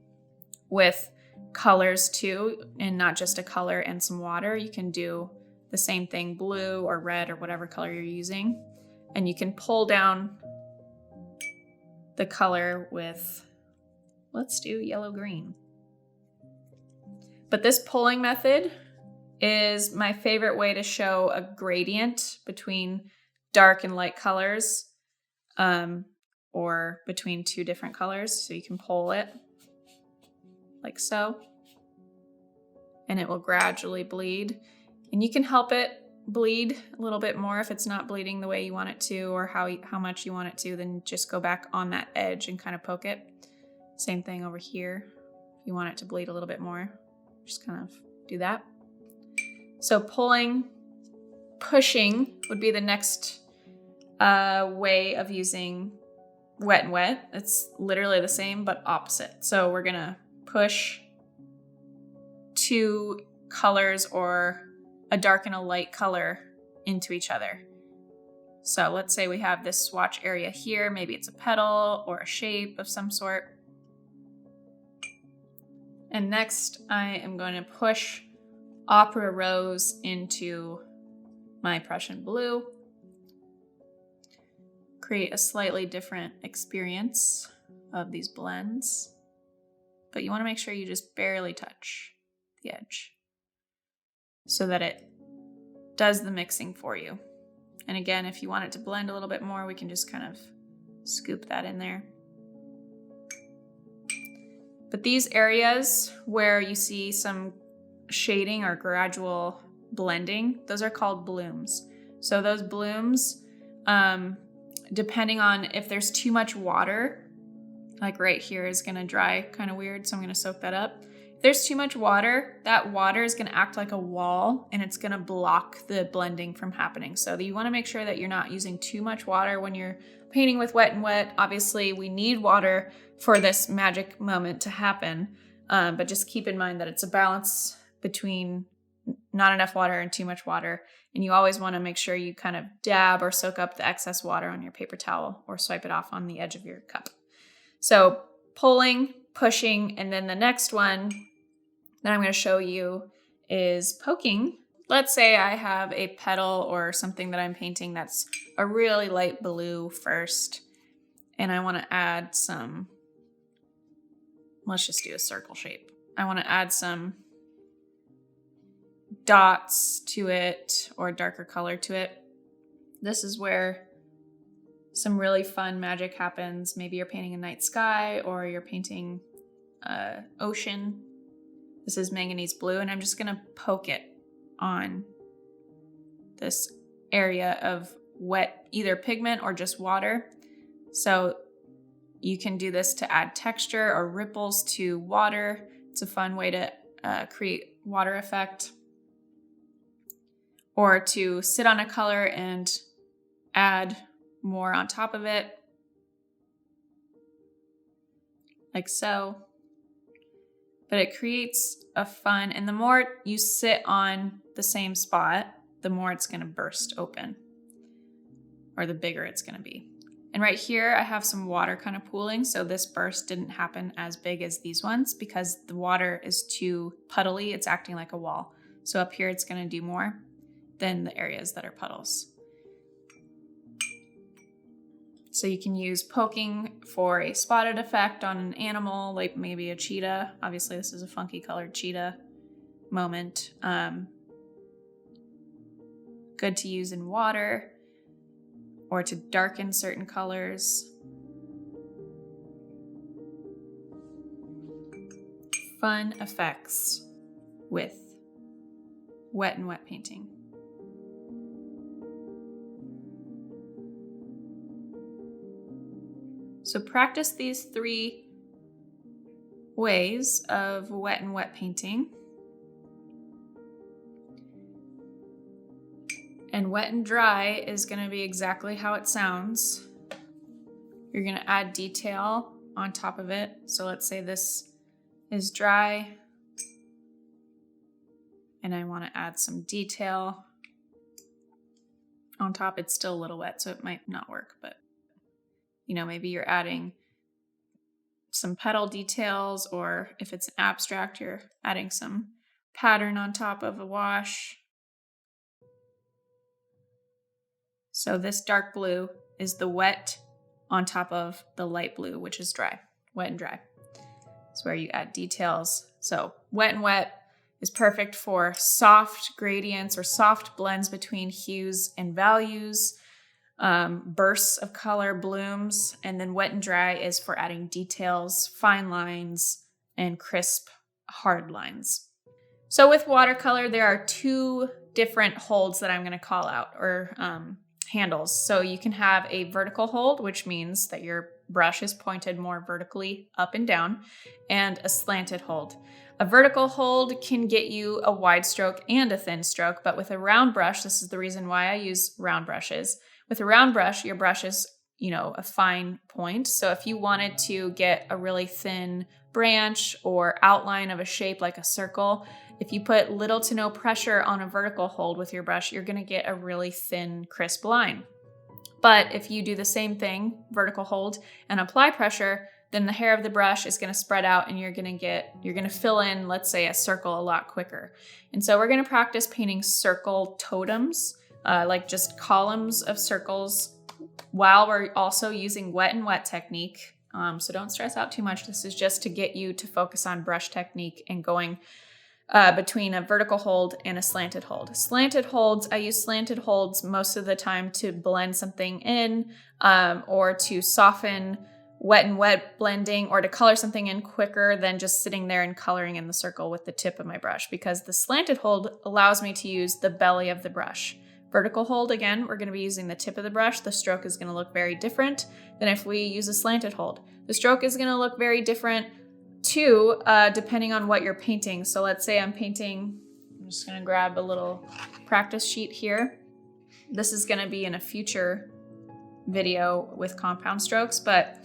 with colors too, and not just a color and some water. You can do the same thing, blue or red or whatever color you're using. And you can pull down the color with, let's do yellow-green. But this pulling method is my favorite way to show a gradient between dark and light colors, or between 2 different colors. So you can pull it like so, and it will gradually bleed. And you can help it bleed a little bit more. If it's not bleeding the way you want it to, or how much you want it to, then just go back on that edge and kind of poke it. Same thing over here. If you want it to bleed a little bit more, just kind of do that. So pulling, pushing would be the next way of using wet and wet. It's literally the same, but opposite. So we're gonna push two colors or a dark and a light color into each other. So let's say we have this swatch area here. Maybe it's a petal or a shape of some sort. And next I am going to push Opera Rose into my Prussian blue. Create a slightly different experience of these blends, but you want to make sure you just barely touch the edge so that it does the mixing for you. And again, if you want it to blend a little bit more, we can just kind of scoop that in there. But these areas where you see some shading or gradual blending, those are called blooms. So those blooms, depending on if there's too much water, like right here is gonna dry kind of weird, so I'm gonna soak that up. If there's too much water, that water is gonna act like a wall and it's gonna block the blending from happening. So you wanna make sure that you're not using too much water when you're painting with wet and wet. Obviously, we need water for this magic moment to happen, but just keep in mind that it's a balance between not enough water and too much water. And you always want to make sure you kind of dab or soak up the excess water on your paper towel or swipe it off on the edge of your cup. So pulling, pushing, and then the next one that I'm going to show you is poking. Let's say I have a petal or something that I'm painting that's a really light blue first, and I want to add some, let's just do a circle shape. I want to add some dots to it or darker color to it. This is where some really fun magic happens. Maybe you're painting a night sky or you're painting ocean. This is manganese blue, and I'm just gonna poke it on this area of wet, either pigment or just water. So you can do this to add texture or ripples to water. It's a fun way to create water effect. Or to sit on a color and add more on top of it, like so. But it creates a fun, and the more you sit on the same spot, the more it's gonna burst open, or the bigger it's gonna be. And right here, I have some water kind of pooling, so this burst didn't happen as big as these ones because the water is too puddly, it's acting like a wall. So up here, it's gonna do more than the areas that are puddles. So you can use poking for a spotted effect on an animal, like maybe a cheetah. Obviously, this is a funky colored cheetah moment. Good to use in water or to darken certain colors. Fun effects with wet and wet painting. So practice these 3 ways of wet and wet painting. And wet and dry is going to be exactly how it sounds. You're going to add detail on top of it. So let's say this is dry, and I want to add some detail on top. It's still a little wet, so it might not work, but you know, maybe you're adding some petal details, or if it's an abstract, you're adding some pattern on top of a wash. So this dark blue is the wet on top of the light blue, which is dry, wet and dry. It's where you add details. So wet and wet is perfect for soft gradients or soft blends between hues and values, bursts of color, blooms, and then wet and dry is for adding details, fine lines, and crisp, hard lines. So with watercolor, there are 2 different holds that I'm going to call out, or handles. So you can have a vertical hold, which means that your brush is pointed more vertically up and down, and a slanted hold. A vertical hold can get you a wide stroke and a thin stroke, but with a round brush, this is the reason why I use round brushes. With a round brush, your brush is, a fine point. So if you wanted to get a really thin branch or outline of a shape like a circle, if you put little to no pressure on a vertical hold with your brush, you're going to get a really thin, crisp line. But if you do the same thing, vertical hold, and apply pressure, then the hair of the brush is going to spread out and you're going to fill in, let's say, a circle a lot quicker. And so we're going to practice painting circle totems, like just columns of circles, while we're also using wet and wet technique. So don't stress out too much. This is just to get you to focus on brush technique and going between a vertical hold and a slanted hold. Slanted holds, I use slanted holds most of the time to blend something in, or to soften wet and wet blending, or to color something in quicker than just sitting there and coloring in the circle with the tip of my brush, because the slanted hold allows me to use the belly of the brush. Vertical hold, again, we're going to be using the tip of the brush. The stroke is going to look very different than if we use a slanted hold. The stroke is going to look very different too, depending on what you're painting. So let's say I'm just going to grab a little practice sheet here. This is going to be in a future video with compound strokes, but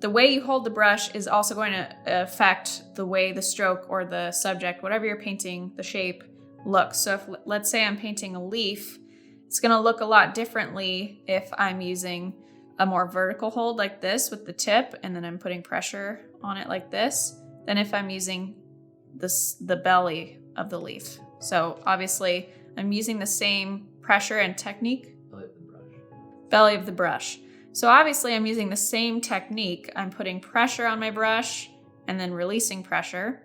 the way you hold the brush is also going to affect the way the stroke or the subject, whatever you're painting, the shape looks. So if, let's say I'm painting a leaf, it's going to look a lot differently if I'm using a more vertical hold like this with the tip, and then I'm putting pressure on it like this, than if I'm using the belly of the leaf. So obviously I'm using the same pressure and technique. Belly of the brush. So obviously I'm using the same technique. I'm putting pressure on my brush and then releasing pressure.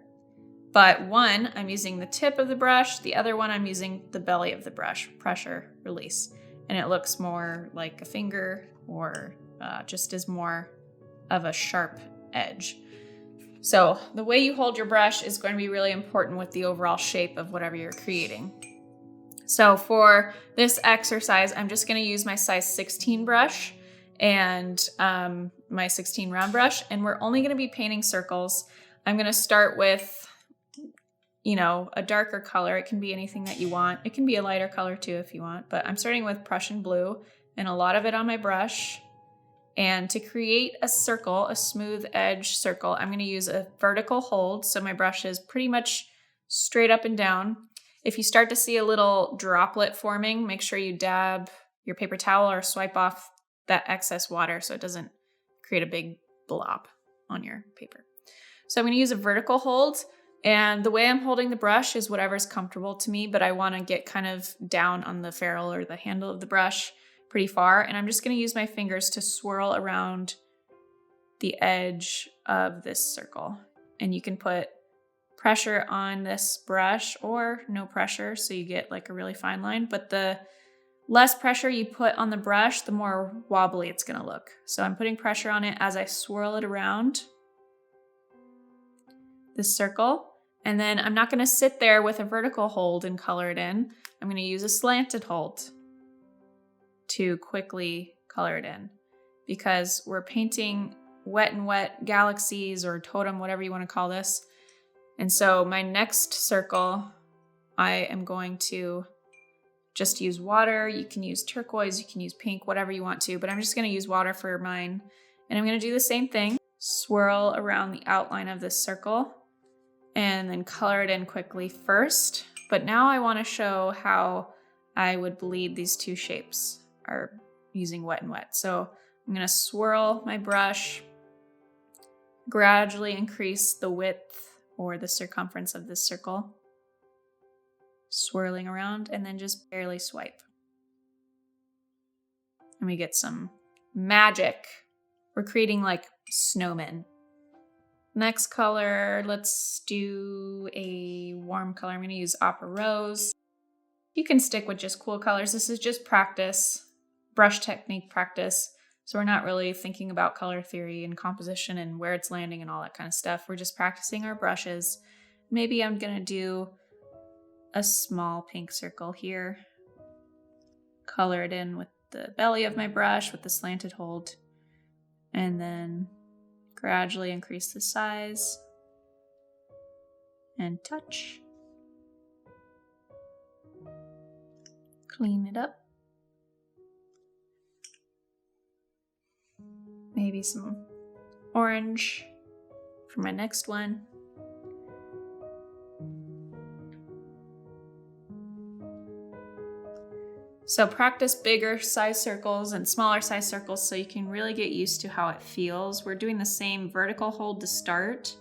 But one, I'm using the tip of the brush. The other one, I'm using the belly of the brush, pressure, release. And it looks more like a finger, or just as more of a sharp edge. So the way you hold your brush is going to be really important with the overall shape of whatever you're creating. So for this exercise, I'm just going to use my size 16 brush and my 16 round brush, and we're only going to be painting circles. I'm going to start with, a darker color. It can be anything that you want. It can be a lighter color too if you want, but I'm starting with Prussian blue and a lot of it on my brush. And to create a circle, a smooth edge circle, I'm going to use a vertical hold. So my brush is pretty much straight up and down. If you start to see a little droplet forming, make sure you dab your paper towel or swipe off that excess water so it doesn't create a big blob on your paper. So I'm going to use a vertical hold, and the way I'm holding the brush is whatever's comfortable to me, but I want to get kind of down on the ferrule or the handle of the brush pretty far, and I'm just going to use my fingers to swirl around the edge of this circle. And you can put pressure on this brush or no pressure, so you get like a really fine line, but the less pressure you put on the brush, the more wobbly it's going to look. So I'm putting pressure on it as I swirl it around this circle. And then I'm not going to sit there with a vertical hold and color it in. I'm going to use a slanted hold to quickly color it in, because we're painting wet and wet galaxies or totem, whatever you want to call this. And so my next circle, I am going to just use water. You can use turquoise, you can use pink, whatever you want to, but I'm just going to use water for mine. And I'm going to do the same thing, swirl around the outline of this circle and then color it in quickly first. But now I want to show how I would bleed these two shapes are using wet and wet. So I'm going to swirl my brush, gradually increase the width or the circumference of this circle, swirling around, and then just barely swipe. And we get some magic. We're creating like snowmen. Next color, let's do a warm color. I'm going to use Opera Rose. You can stick with just cool colors. This is just practice, brush technique practice. So we're not really thinking about color theory and composition and where it's landing and all that kind of stuff. We're just practicing our brushes. Maybe I'm going to do a small pink circle here. Color it in with the belly of my brush with the slanted hold, and then gradually increase the size and touch. Clean it up. Maybe some orange for my next one. So practice bigger size circles and smaller size circles so you can really get used to how it feels. We're doing the same vertical hold to start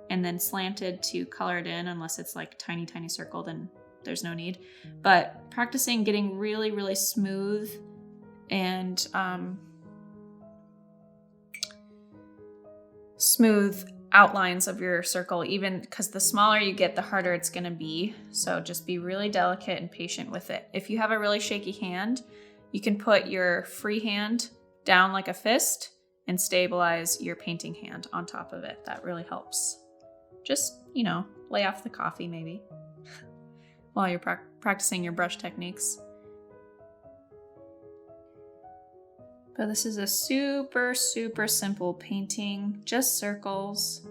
and then slanted to color it in, unless it's like tiny, tiny circle, then there's no need. But practicing getting really, really smooth and smooth outlines of your circle, even because the smaller you get, the harder it's going to be. So just be really delicate and patient with it. If you have a really shaky hand, you can put your free hand down like a fist and stabilize your painting hand on top of it. That really helps. Just, you know, lay off the coffee maybe while you're practicing your brush techniques. But this is a super, super simple painting, just circles,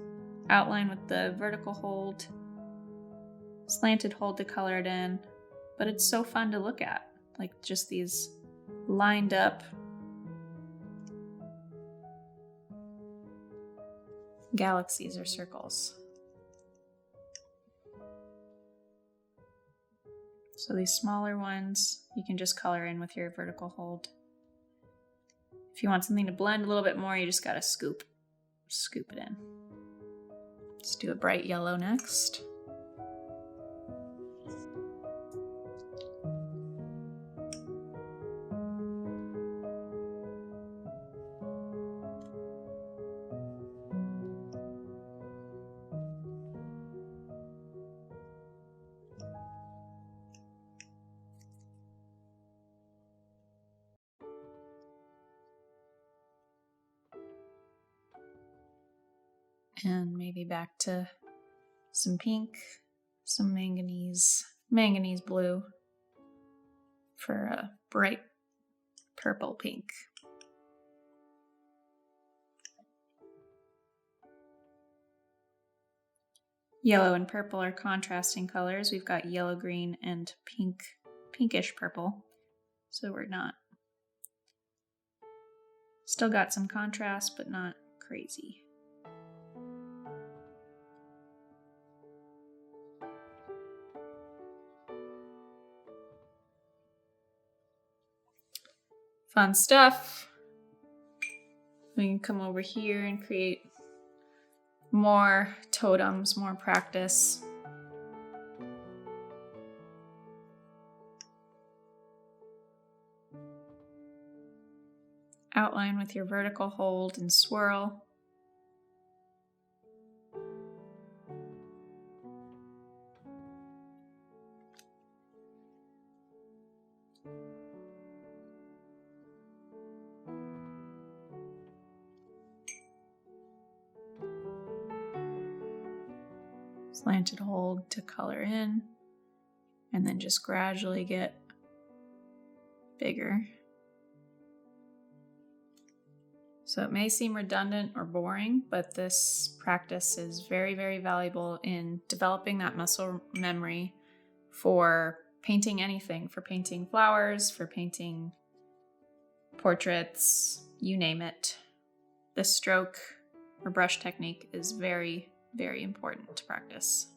outline with the vertical hold, slanted hold to color it in, but it's so fun to look at, like just these lined up galaxies or circles. So these smaller ones, you can just color in with your vertical hold. If you want something to blend a little bit more, you just gotta scoop it in. Let's do a bright yellow next. And maybe back to some pink, some manganese blue for a bright purple pink. Yellow and purple are contrasting colors. We've got yellow, green, and pinkish purple. So we're not, still got some contrast, but not crazy. Fun stuff. We can come over here and create more totems, more practice. Outline with your vertical hold and swirl. Slanted hold to color in, and then just gradually get bigger. So it may seem redundant or boring, but this practice is very, very valuable in developing that muscle memory for painting anything, for painting flowers, for painting portraits, you name it. The stroke or brush technique is very, very important to practice.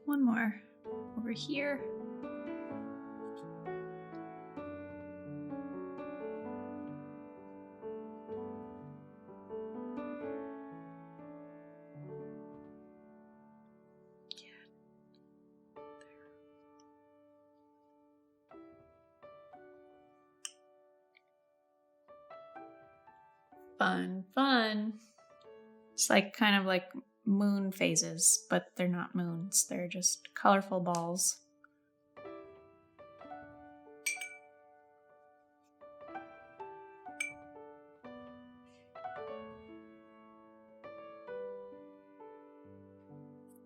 One more over here. Fun, fun. It's like kind of like moon phases, but they're not moons. They're just colorful balls.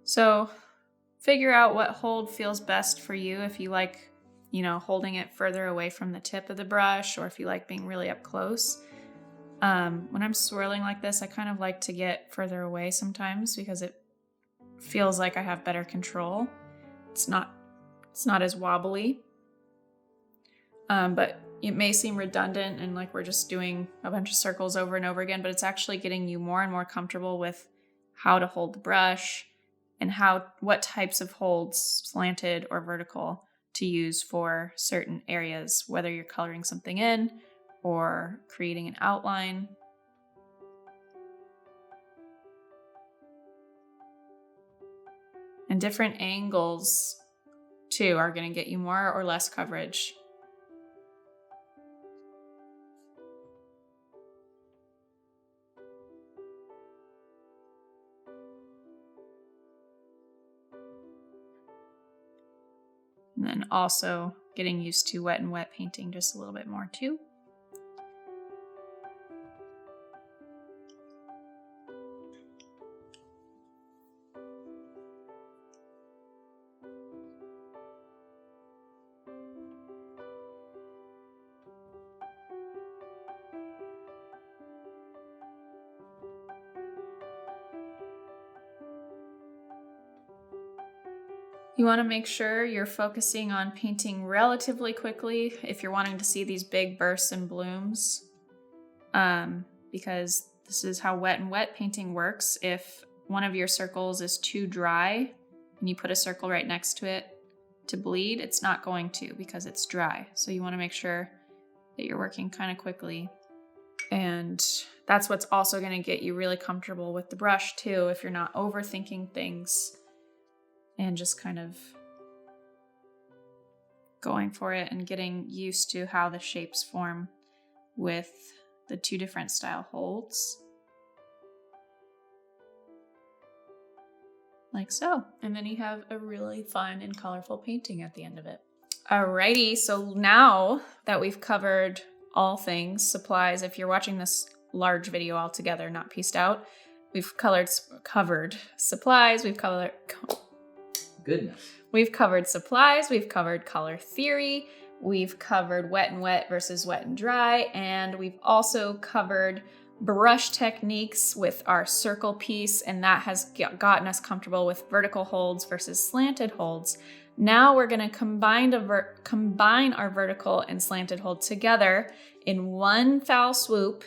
So figure out what hold feels best for you. If you like, you know, holding it further away from the tip of the brush, or if you like being really up close. When I'm swirling like this, I kind of like to get further away sometimes because it feels like I have better control. It's not as wobbly. But it may seem redundant and like we're just doing a bunch of circles over and over again, but it's actually getting you more and more comfortable with how to hold the brush and what types of holds, slanted or vertical, to use for certain areas, whether you're coloring something in or creating an outline. And different angles too are going to get you more or less coverage. And then also getting used to wet and wet painting just a little bit more too. You want to make sure you're focusing on painting relatively quickly if you're wanting to see these big bursts and blooms, because this is how wet and wet painting works. If one of your circles is too dry and you put a circle right next to it to bleed, it's not going to because it's dry. So you want to make sure that you're working kind of quickly. And that's what's also going to get you really comfortable with the brush too, if you're not overthinking things and just kind of going for it and getting used to how the shapes form with the two different style holds. Like so. And then you have a really fun and colorful painting at the end of it. Alrighty, so now that we've covered all things, supplies, if you're watching this large video all together, not pieced out, we've covered supplies, we've covered supplies, we've covered color theory, we've covered wet and wet versus wet and dry, and we've also covered brush techniques with our circle piece, and that has gotten us comfortable with vertical holds versus slanted holds. Now we're going to combine our vertical and slanted hold together in one foul swoop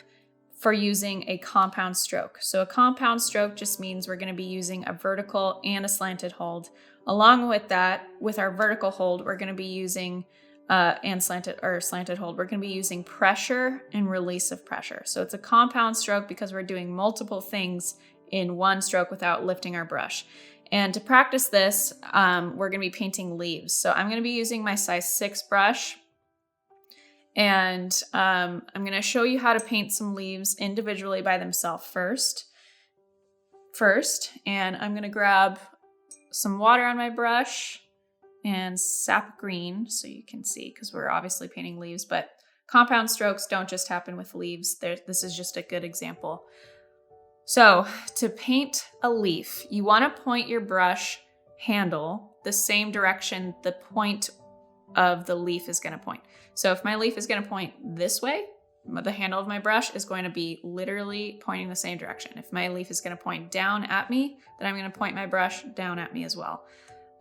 for using a compound stroke. So a compound stroke just means we're going to be using a vertical and a slanted hold. Along with that, with our vertical hold, we're going to be using slanted hold, we're going to be using pressure and release of pressure. So it's a compound stroke because we're doing multiple things in one stroke without lifting our brush. And to practice this, we're going to be painting leaves. So I'm going to be using my size 6 brush. And I'm going to show you how to paint some leaves individually by themselves first. And I'm going to grab some water on my brush and sap green so you can see, because we're obviously painting leaves, but compound strokes don't just happen with leaves. This is just a good example. So to paint a leaf, you want to point your brush handle the same direction the point of the leaf is going to point. So if my leaf is going to point this way, the handle of my brush is going to be literally pointing the same direction. If my leaf is going to point down at me, then I'm going to point my brush down at me as well.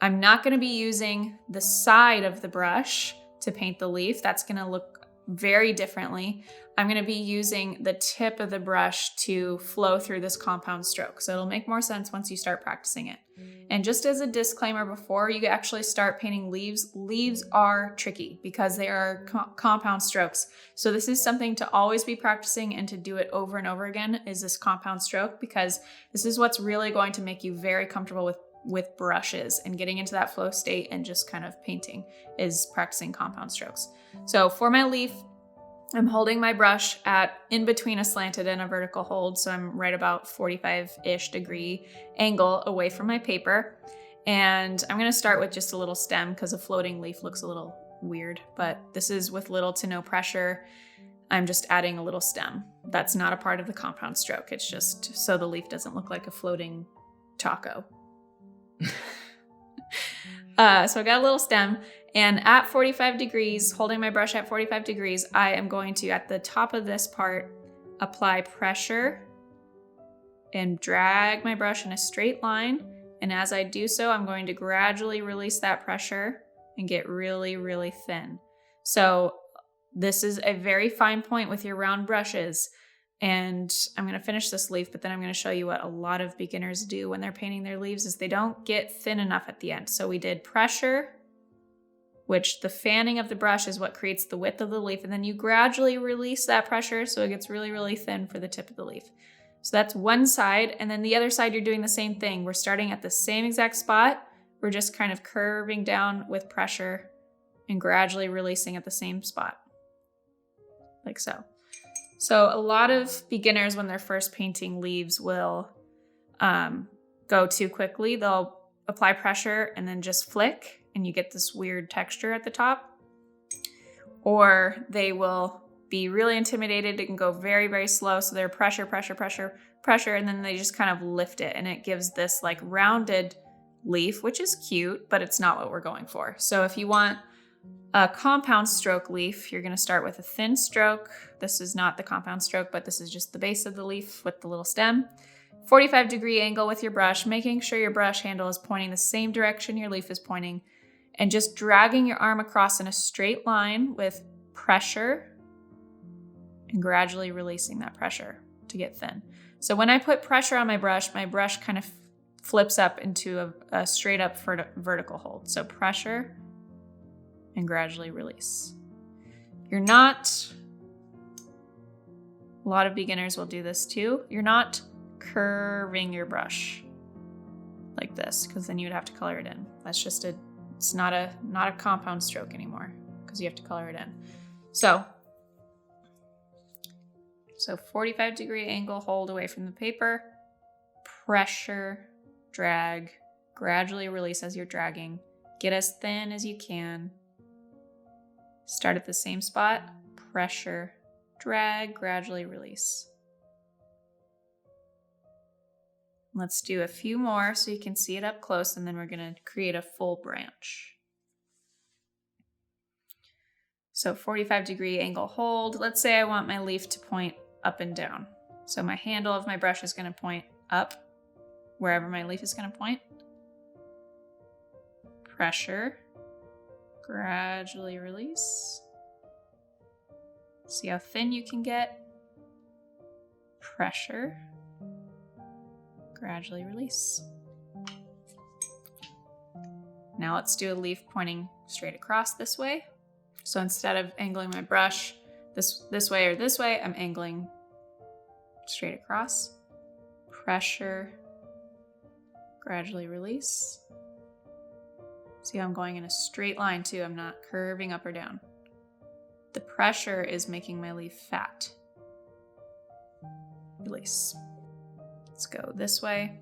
I'm not going to be using the side of the brush to paint the leaf. That's going to look very differently. I'm going to be using the tip of the brush to flow through this compound stroke. So it'll make more sense once you start practicing it. And just as a disclaimer, before you actually start painting leaves, leaves are tricky because they are compound strokes. So this is something to always be practicing and to do it over and over again, is this compound stroke, because this is what's really going to make you very comfortable with brushes and getting into that flow state and just kind of painting, is practicing compound strokes. So for my leaf, I'm holding my brush at in between a slanted and a vertical hold, so I'm right about 45-ish degree angle away from my paper. And I'm gonna start with just a little stem because a floating leaf looks a little weird, but this is with little to no pressure. I'm just adding a little stem. That's not a part of the compound stroke. It's just so the leaf doesn't look like a floating taco. So I got a little stem, and at 45 degrees, holding my brush at 45 degrees, I am going to, at the top of this part, apply pressure and drag my brush in a straight line. And as I do so, I'm going to gradually release that pressure and get really, really thin. So this is a very fine point with your round brushes. And I'm going to finish this leaf, but then I'm going to show you what a lot of beginners do when they're painting their leaves is they don't get thin enough at the end. So we did pressure, which the fanning of the brush is what creates the width of the leaf. And then you gradually release that pressure so it gets really, really thin for the tip of the leaf. So that's one side. And then the other side, you're doing the same thing. We're starting at the same exact spot. We're just kind of curving down with pressure and gradually releasing at the same spot. Like so. So a lot of beginners, when they're first painting leaves, will go too quickly. They'll apply pressure and then just flick, and you get this weird texture at the top. Or they will be really intimidated and go very, very slow. So they're pressure, pressure, pressure, pressure, and then they just kind of lift it, and it gives this like rounded leaf, which is cute, but it's not what we're going for. So if you want a compound stroke leaf, you're going to start with a thin stroke. This is not the compound stroke, but this is just the base of the leaf with the little stem. 45-degree angle with your brush, making sure your brush handle is pointing the same direction your leaf is pointing, and just dragging your arm across in a straight line with pressure and gradually releasing that pressure to get thin. So when I put pressure on my brush kind of flips up into a straight up vertical hold. So pressure and gradually release. A lot of beginners will do this too. You're not curving your brush like this, because then you'd have to color it in. That's just it's not a compound stroke anymore, because you have to color it in. So 45-degree angle, hold away from the paper, pressure, drag, gradually release as you're dragging, get as thin as you can. Start at the same spot, pressure, drag, gradually release. Let's do a few more so you can see it up close, and then we're going to create a full branch. So 45-degree angle hold. Let's say I want my leaf to point up and down. So my handle of my brush is going to point up wherever my leaf is going to point. Pressure. Gradually release. See how thin you can get. Pressure. Gradually release. Now let's do a leaf pointing straight across this way. So instead of angling my brush this way or this way, I'm angling straight across. Pressure. Gradually release. See how I'm going in a straight line too. I'm not curving up or down. The pressure is making my leaf fat. Release. Let's go this way.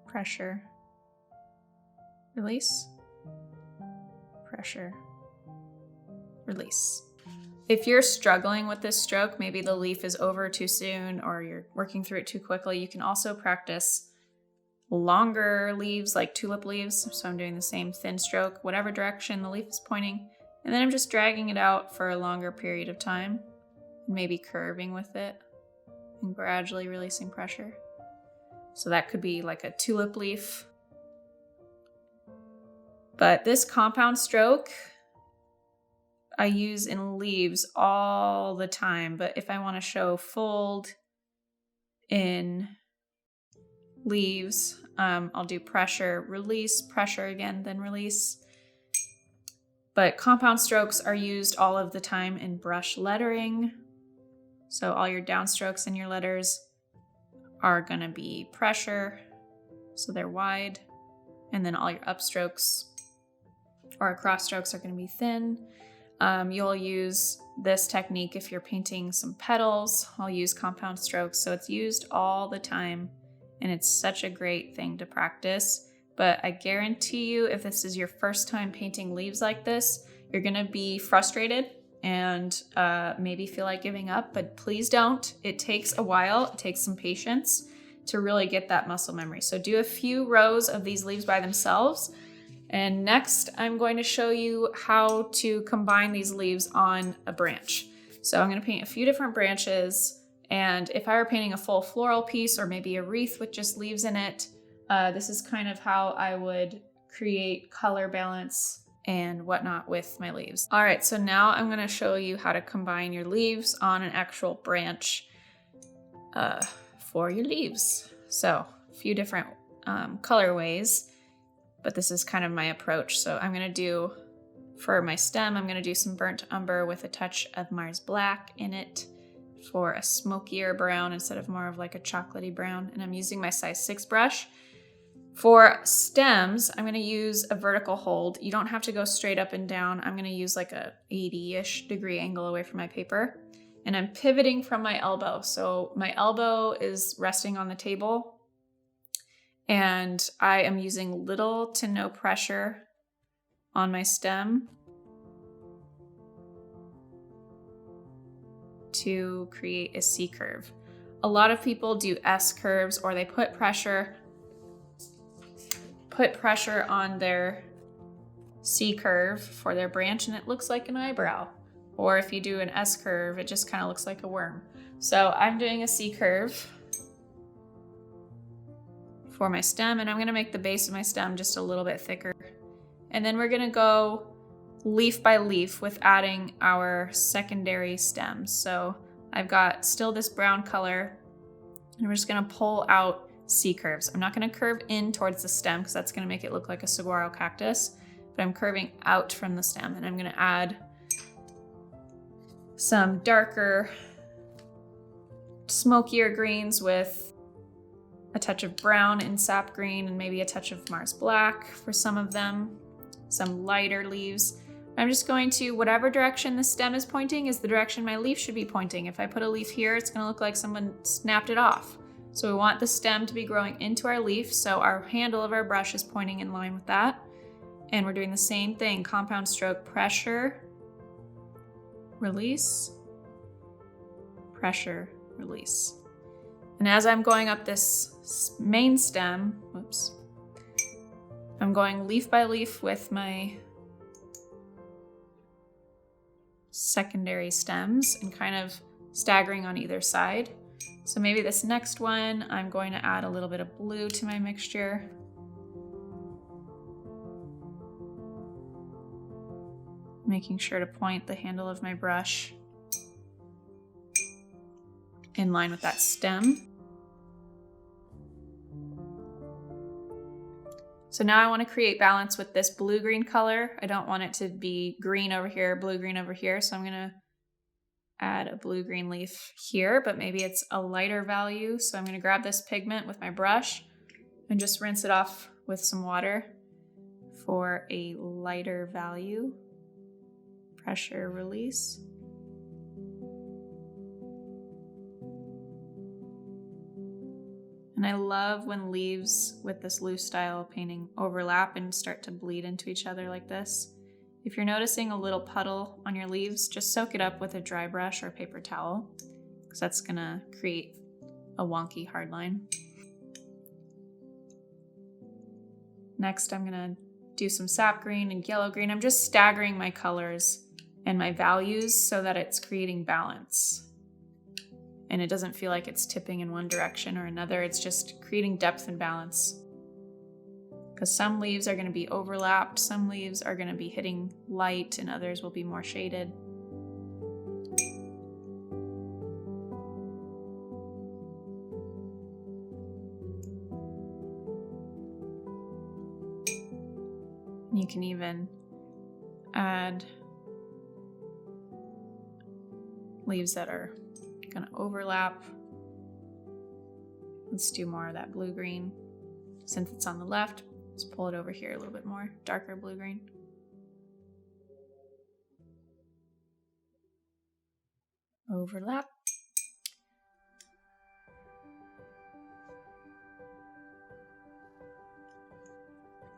Pressure. Release. Pressure. Release. If you're struggling with this stroke, maybe the leaf is over too soon or you're working through it too quickly, you can also practice longer leaves like tulip leaves. So I'm doing the same thin stroke, whatever direction the leaf is pointing, and then I'm just dragging it out for a longer period of time, maybe curving with it and gradually releasing pressure. So that could be like a tulip leaf. But this compound stroke I use in leaves all the time, but if I want to show fold in leaves, I'll do pressure, release, pressure again, then release. But compound strokes are used all of the time in brush lettering. So all your downstrokes in your letters are going to be pressure, so they're wide. And then all your upstrokes our cross strokes are going to be thin. You'll use this technique if you're painting some petals. I'll use compound strokes, so it's used all the time, and it's such a great thing to practice. But I guarantee you, if this is your first time painting leaves like this, you're going to be frustrated and maybe feel like giving up, but please don't. It takes a while. It takes some patience to really get that muscle memory. So do a few rows of these leaves by themselves. And next, I'm going to show you how to combine these leaves on a branch. So I'm going to paint a few different branches. And if I were painting a full floral piece or maybe a wreath with just leaves in it, this is kind of how I would create color balance and whatnot with my leaves. All right, so now I'm gonna show you how to combine your leaves on an actual branch for your leaves. So a few different colorways, but this is kind of my approach. So I'm gonna do, for my stem, I'm gonna do some burnt umber with a touch of Mars Black in it for a smokier brown instead of more of like a chocolatey brown. And I'm using my size 6 brush. For stems, I'm going to use a vertical hold. You don't have to go straight up and down. I'm going to use like a 80-ish degree angle away from my paper. And I'm pivoting from my elbow. So my elbow is resting on the table. And I am using little to no pressure on my stem to create a C curve. A lot of people do S curves, or they put pressure on their C curve for their branch and it looks like an eyebrow. Or if you do an S curve, it just kind of looks like a worm. So I'm doing a C curve for my stem, and I'm going to make the base of my stem just a little bit thicker. And then we're going to go leaf by leaf with adding our secondary stems. So I've got still this brown color, and we're just going to pull out C curves. I'm not going to curve in towards the stem because that's going to make it look like a saguaro cactus, but I'm curving out from the stem, and I'm going to add some darker, smokier greens with a touch of brown and sap green and maybe a touch of Mars Black for some of them, some lighter leaves. I'm just going to, whatever direction the stem is pointing is the direction my leaf should be pointing. If I put a leaf here, it's going to look like someone snapped it off. So we want the stem to be growing into our leaf, so our handle of our brush is pointing in line with that. And we're doing the same thing, compound stroke, pressure, release, pressure, release. And as I'm going up this main stem, whoops, I'm going leaf by leaf with my secondary stems and kind of staggering on either side. So maybe this next one, I'm going to add a little bit of blue to my mixture. Making sure to point the handle of my brush in line with that stem. So now I want to create balance with this blue-green color. I don't want it to be green over here, blue-green over here, so I'm going to add a blue-green leaf here, but maybe it's a lighter value. So I'm going to grab this pigment with my brush and just rinse it off with some water for a lighter value. Pressure, release. And I love when leaves with this loose style painting overlap and start to bleed into each other like this. If you're noticing a little puddle on your leaves, just soak it up with a dry brush or paper towel, because that's gonna create a wonky hard line. Next, I'm gonna do some sap green and yellow green. I'm just staggering my colors and my values so that it's creating balance. And it doesn't feel like it's tipping in one direction or another. It's just creating depth and balance. Because some leaves are going to be overlapped, some leaves are going to be hitting light, and others will be more shaded. You can even add leaves that are going to overlap. Let's do more of that blue-green. Since it's on the left, let's pull it over here a little bit more, darker blue-green. overlap.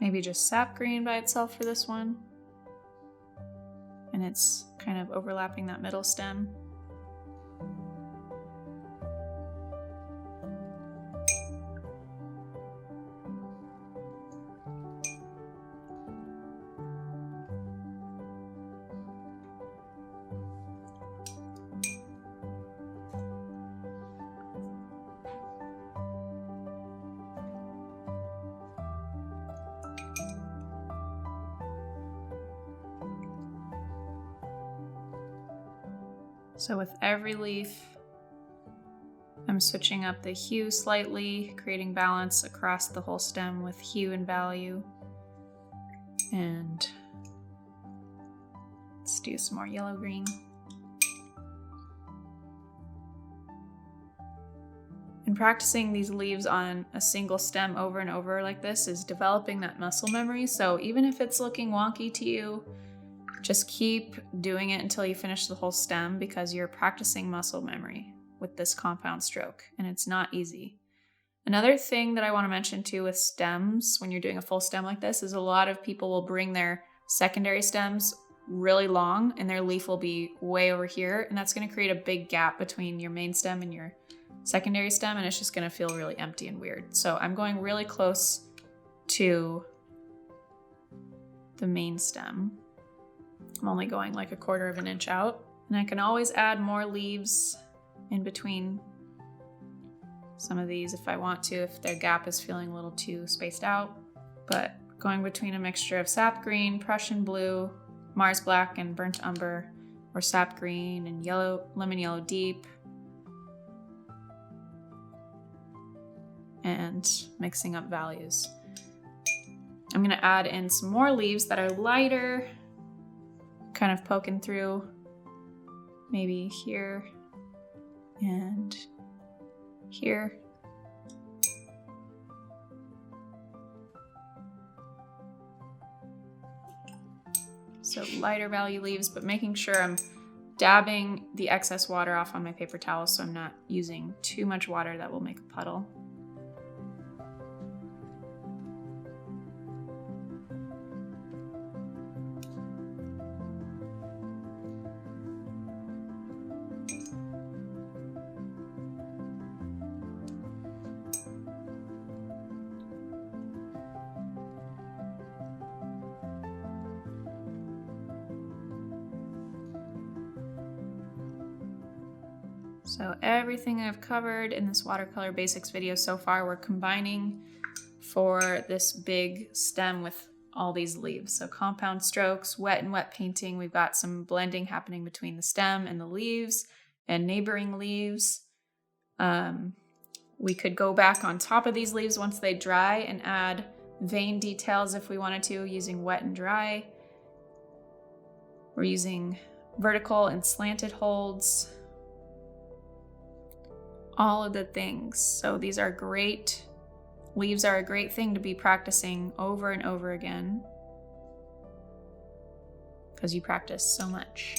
Maybe just sap green by itself for this one. And it's kind of overlapping that middle stem. So with every leaf, I'm switching up the hue slightly, creating balance across the whole stem with hue and value. And let's do some more yellow-green. And practicing these leaves on a single stem over and over like this is developing that muscle memory. So even if it's looking wonky to you, just keep doing it until you finish the whole stem, because you're practicing muscle memory with this compound stroke, and it's not easy. Another thing that I want to mention too with stems, when you're doing a full stem like this, is a lot of people will bring their secondary stems really long and their leaf will be way over here, and that's going to create a big gap between your main stem and your secondary stem, and it's just going to feel really empty and weird. So I'm going really close to the main stem. I'm only going like 1/4 of an inch out, and I can always add more leaves in between some of these if I want to, if their gap is feeling a little too spaced out. But going between a mixture of sap green, Prussian blue, Mars black, and burnt umber, or sap green and yellow, lemon yellow deep, and mixing up values. I'm gonna add in some more leaves that are lighter, kind of poking through, maybe here and here. So lighter value leaves, but making sure I'm dabbing the excess water off on my paper towel so I'm not using too much water that will make a puddle. So everything I've covered in this watercolor basics video so far, we're combining for this big stem with all these leaves. So compound strokes, wet and wet painting. We've got some blending happening between the stem and the leaves and neighboring leaves. We could go back on top of these leaves once they dry and add vein details if we wanted to, using wet and dry. We're using vertical and slanted holds. All of the things. So these are great. Leaves are a great thing to be practicing over and over again, because you practice so much.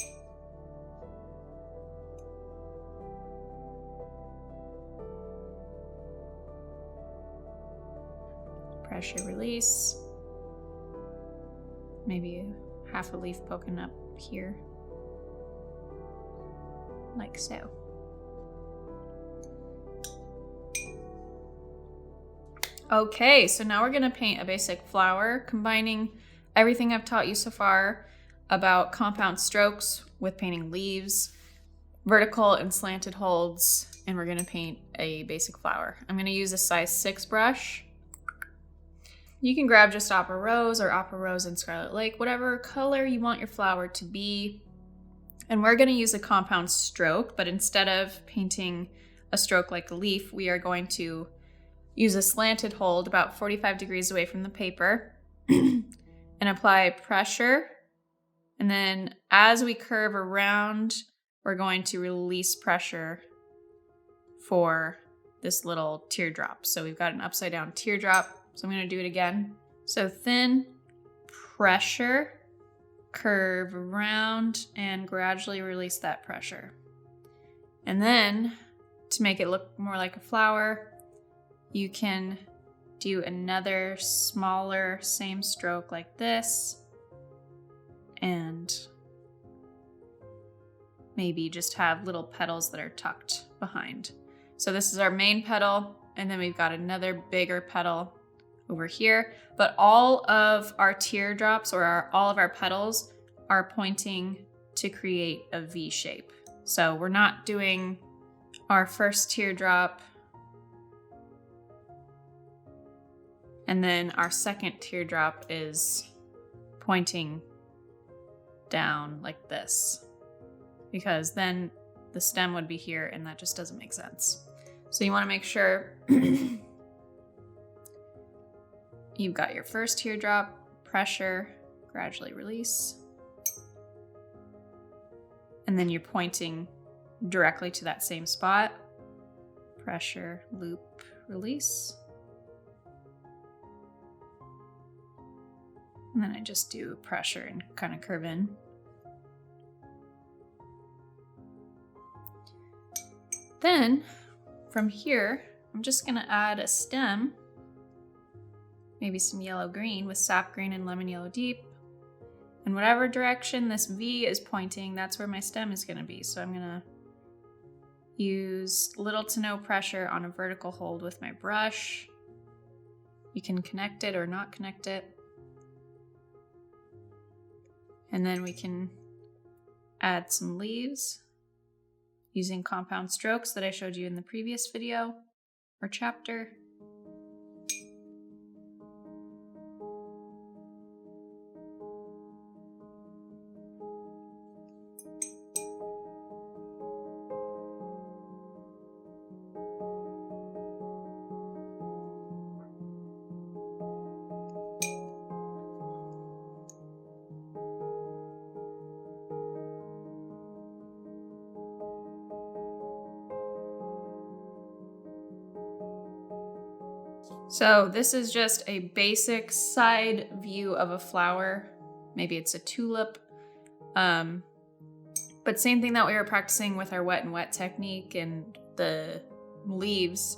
Pressure release. Maybe half a leaf poking up here, like so. Okay, so now we're gonna paint a basic flower, combining everything I've taught you so far about compound strokes with painting leaves, vertical and slanted holds, and we're gonna paint a basic flower. I'm gonna use a size 6 brush. You can grab just Opera Rose or Opera Rose and Scarlet Lake, whatever color you want your flower to be. And we're gonna use a compound stroke, but instead of painting a stroke like a leaf, we are going to use a slanted hold about 45 degrees away from the paper and apply pressure. And then as we curve around, we're going to release pressure for this little teardrop. So we've got an upside down teardrop. So I'm going to do it again. So thin pressure, curve around, and gradually release that pressure. And then to make it look more like a flower, you can do another smaller, same stroke like this, and maybe just have little petals that are tucked behind. So this is our main petal, and then we've got another bigger petal over here, but all of our teardrops or all of our petals are pointing to create a V shape. So we're not doing our first teardrop and then our second teardrop is pointing down like this, because then the stem would be here and that just doesn't make sense. So you want to make sure you've got your first teardrop, pressure, gradually release, and then you're pointing directly to that same spot. Pressure, loop, release. And then I just do pressure and kind of curve in. Then from here, I'm just gonna add a stem, maybe some yellow green with sap green and lemon yellow deep. In whatever direction this V is pointing, that's where my stem is gonna be. So I'm gonna use little to no pressure on a vertical hold with my brush. You can connect it or not connect it. And then we can add some leaves using compound strokes that I showed you in the previous video or chapter. So this is just a basic side view of a flower. Maybe it's a tulip. But same thing that we were practicing with our wet and wet technique and the leaves.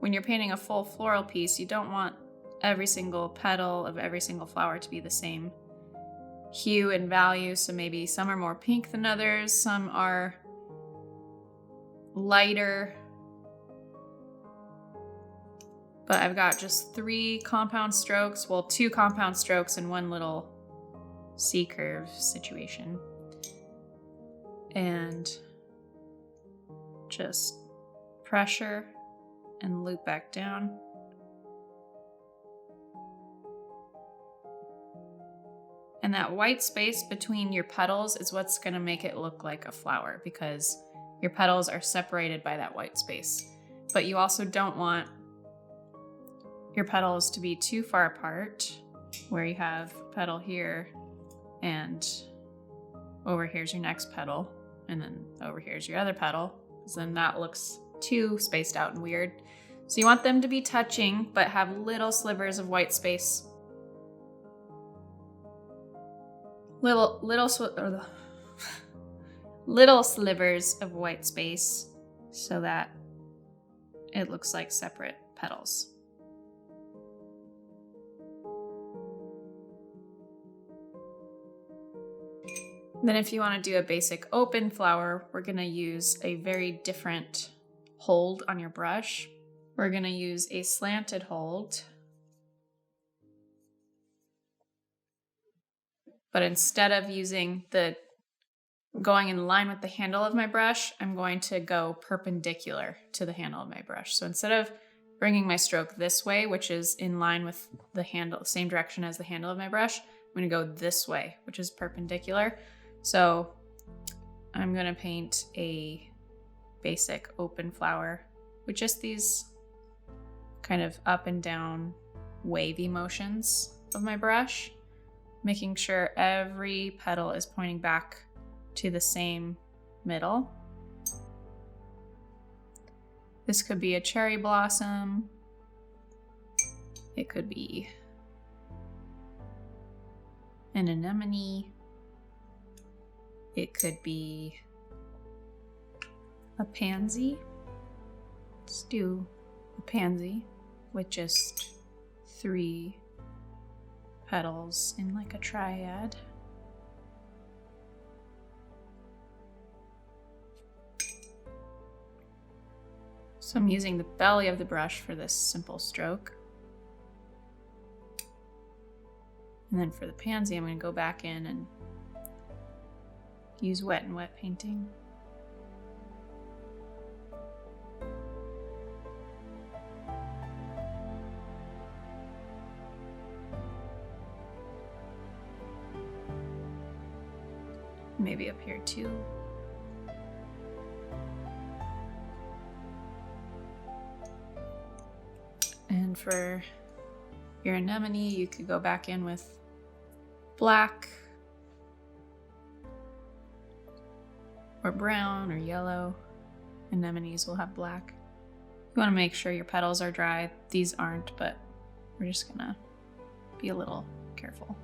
When you're painting a full floral piece, you don't want every single petal of every single flower to be the same hue and value. So maybe some are more pink than others, some are lighter. But I've got just 3 compound strokes, well, 2 compound strokes and 1 little C-curve situation. And just pressure and loop back down. And that white space between your petals is what's gonna make it look like a flower, because your petals are separated by that white space. But you also don't want your petals to be too far apart, where you have a petal here and over here's your next petal, and then over here's your other petal, because then that looks too spaced out and weird. So you want them to be touching, but have little slivers of white space. Little slivers of white space so that it looks like separate petals. Then if you want to do a basic open flower, we're going to use a very different hold on your brush. We're going to use a slanted hold. But instead of using going in line with the handle of my brush, I'm going to go perpendicular to the handle of my brush. So instead of bringing my stroke this way, which is in line with the handle, same direction as the handle of my brush, I'm going to go this way, which is perpendicular. So I'm going to paint a basic open flower with just these kind of up and down wavy motions of my brush, making sure every petal is pointing back to the same middle. This could be a cherry blossom. It could be an anemone. It could be a pansy. Let's do a pansy with just 3 petals in like a triad. So I'm using the belly of the brush for this simple stroke. And then for the pansy, I'm going to go back in and use wet and wet painting. Maybe up here too. And for your anemone, you could go back in with black or brown or yellow. Anemones will have black. You want to make sure your petals are dry. These aren't, but we're just gonna be a little careful.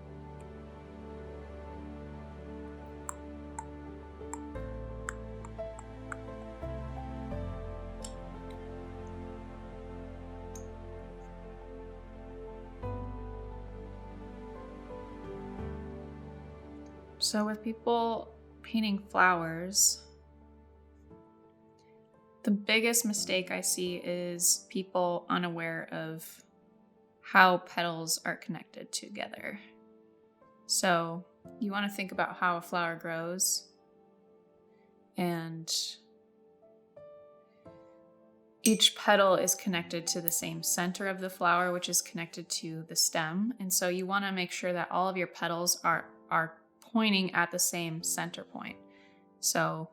So with people painting flowers, the biggest mistake I see is people unaware of how petals are connected together. So you want to think about how a flower grows, and each petal is connected to the same center of the flower, which is connected to the stem. And so you want to make sure that all of your petals are pointing at the same center point. So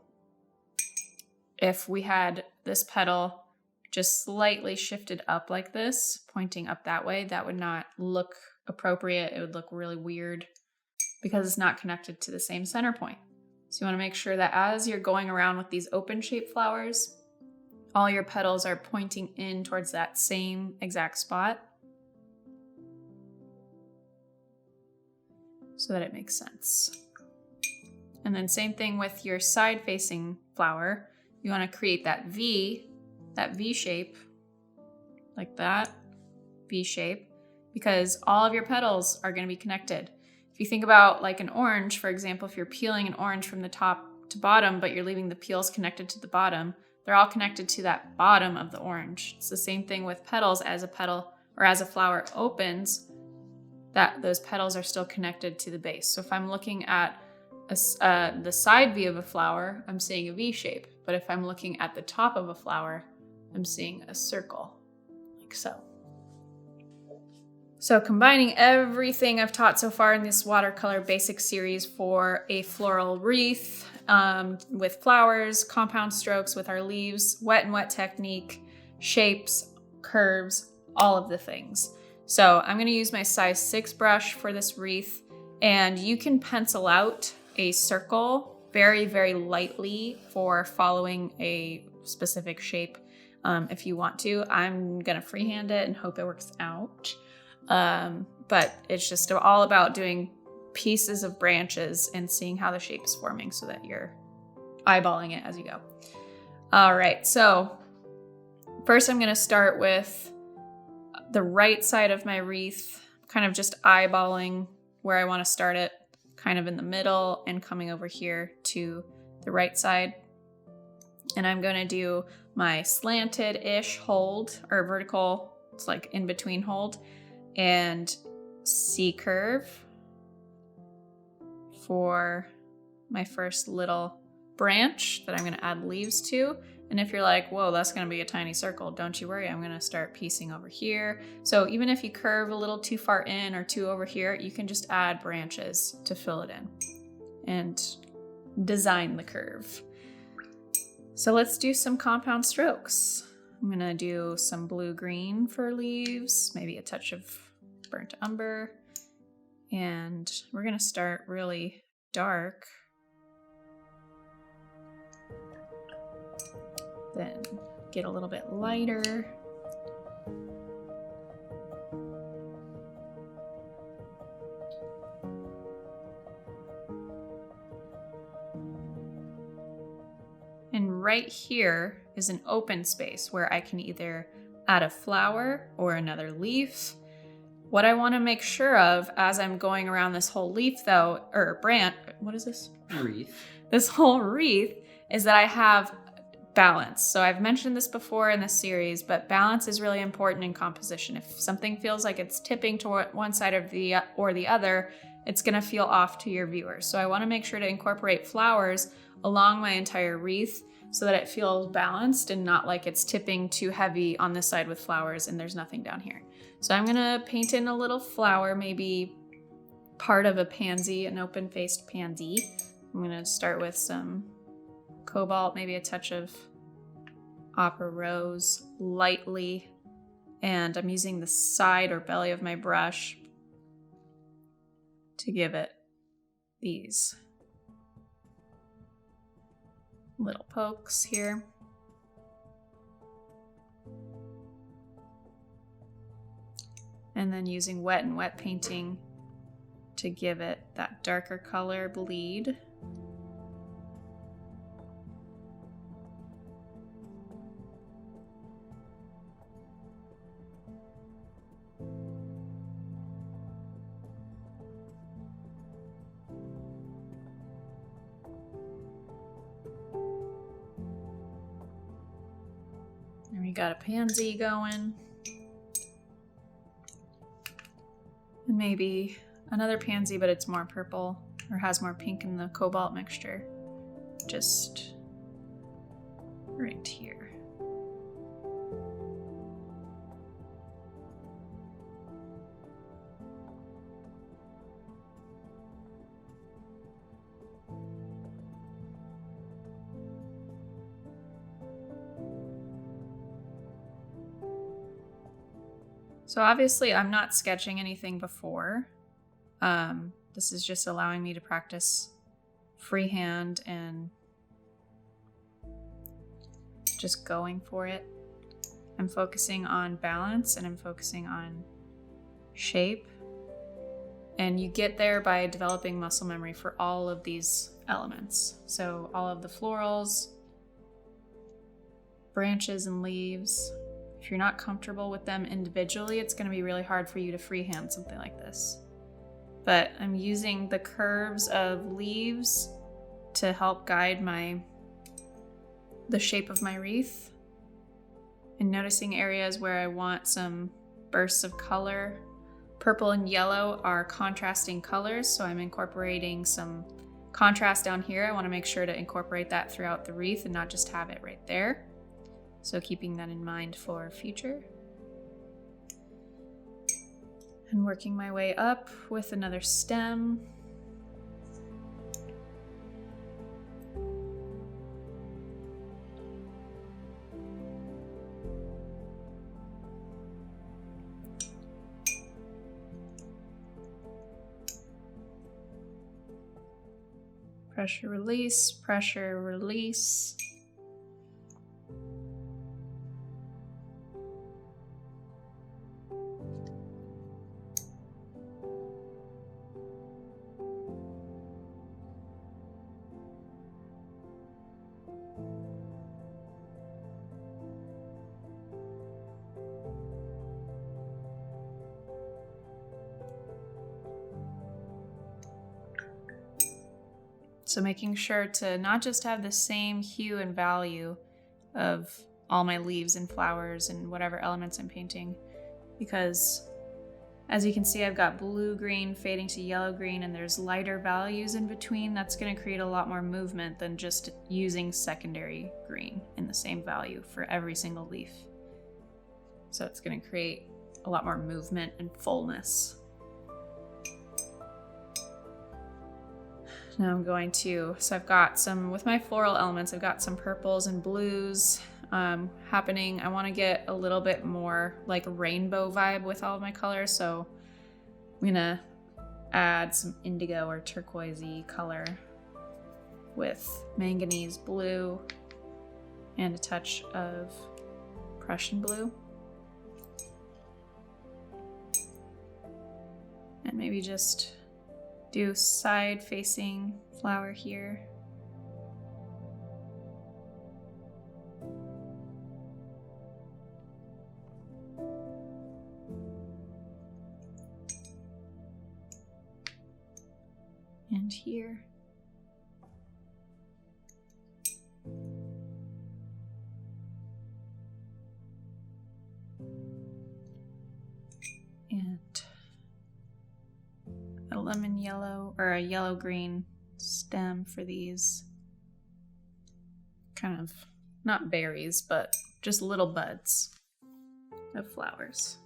if we had this petal just slightly shifted up like this, pointing up that way, that would not look appropriate. It would look really weird because it's not connected to the same center point. So you want to make sure that as you're going around with these open shaped flowers, all your petals are pointing in towards that same exact spot so that it makes sense. And then same thing with your side facing flower. You want to create that V shape, like that, V shape, because all of your petals are going to be connected. If you think about like an orange, for example, if you're peeling an orange from the top to bottom, but you're leaving the peels connected to the bottom, they're all connected to that bottom of the orange. It's the same thing with petals. As a petal or as a flower opens, that those petals are still connected to the base. So if I'm looking at the side view of a flower, I'm seeing a V shape. But if I'm looking at the top of a flower, I'm seeing a circle, like so. So combining everything I've taught so far in this watercolor basic series for a floral wreath with flowers, compound strokes with our leaves, wet and wet technique, shapes, curves, all of the things. So I'm going to use my size 6 brush for this wreath, and you can pencil out a circle very, very lightly for following a specific shape if you want to. I'm going to freehand it and hope it works out. But it's just all about doing pieces of branches and seeing how the shape is forming so that you're eyeballing it as you go. All right, so first I'm going to start with the right side of my wreath, kind of just eyeballing where I want to start it, kind of in the middle and coming over here to the right side. And I'm going to do my slanted-ish hold, or vertical, it's like in between hold, and C curve for my first little branch that I'm going to add leaves to. And if you're like, whoa, that's going to be a tiny circle, don't you worry, I'm going to start piecing over here. So even if you curve a little too far in or too over here, you can just add branches to fill it in and design the curve. So let's do some compound strokes. I'm going to do some blue-green for leaves, maybe a touch of burnt umber. And we're going to start really dark. Then get a little bit lighter. And right here is an open space where I can either add a flower or another leaf. What I want to make sure of as I'm going around this whole leaf though, or branch, what is this? Wreath. This whole wreath is that I have balance. So I've mentioned this before in this series, but balance is really important in composition. If something feels like it's tipping toward one side or the other, it's going to feel off to your viewers. So I want to make sure to incorporate flowers along my entire wreath so that it feels balanced and not like it's tipping too heavy on this side with flowers and there's nothing down here. So I'm going to paint in a little flower, maybe part of a pansy, an open-faced pansy. I'm going to start with some cobalt, maybe a touch of opera rose lightly, and I'm using the side or belly of my brush to give it these little pokes here. And then using wet and wet painting to give it that darker color bleed. And we got a pansy going. And maybe another pansy, but it's more purple or has more pink in the cobalt mixture. Just right here. So obviously I'm not sketching anything before. This is just allowing me to practice freehand and just going for it. I'm focusing on balance and I'm focusing on shape. And you get there by developing muscle memory for all of these elements. So all of the florals, branches and leaves. If you're not comfortable with them individually, it's going to be really hard for you to freehand something like this. But I'm using the curves of leaves to help guide the shape of my wreath, and noticing areas where I want some bursts of color. Purple and yellow are contrasting colors, so I'm incorporating some contrast down here. I want to make sure to incorporate that throughout the wreath and not just have it right there. So keeping that in mind for future. And working my way up with another stem. Pressure release, pressure release. So making sure to not just have the same hue and value of all my leaves and flowers and whatever elements I'm painting, because as you can see, I've got blue-green fading to yellow-green, and there's lighter values in between. That's going to create a lot more movement than just using secondary green in the same value for every single leaf. So it's going to create a lot more movement and fullness. Now I'm going to, so I've got some, with my floral elements, I've got some purples and blues happening. I want to get a little bit more like rainbow vibe with all of my colors. So I'm gonna add some indigo or turquoisey color with manganese blue and a touch of Prussian blue. And maybe just do side facing flower here. around here. And a lemon yellow or a yellow green stem for these kind of, not berries, but just little buds of flowers.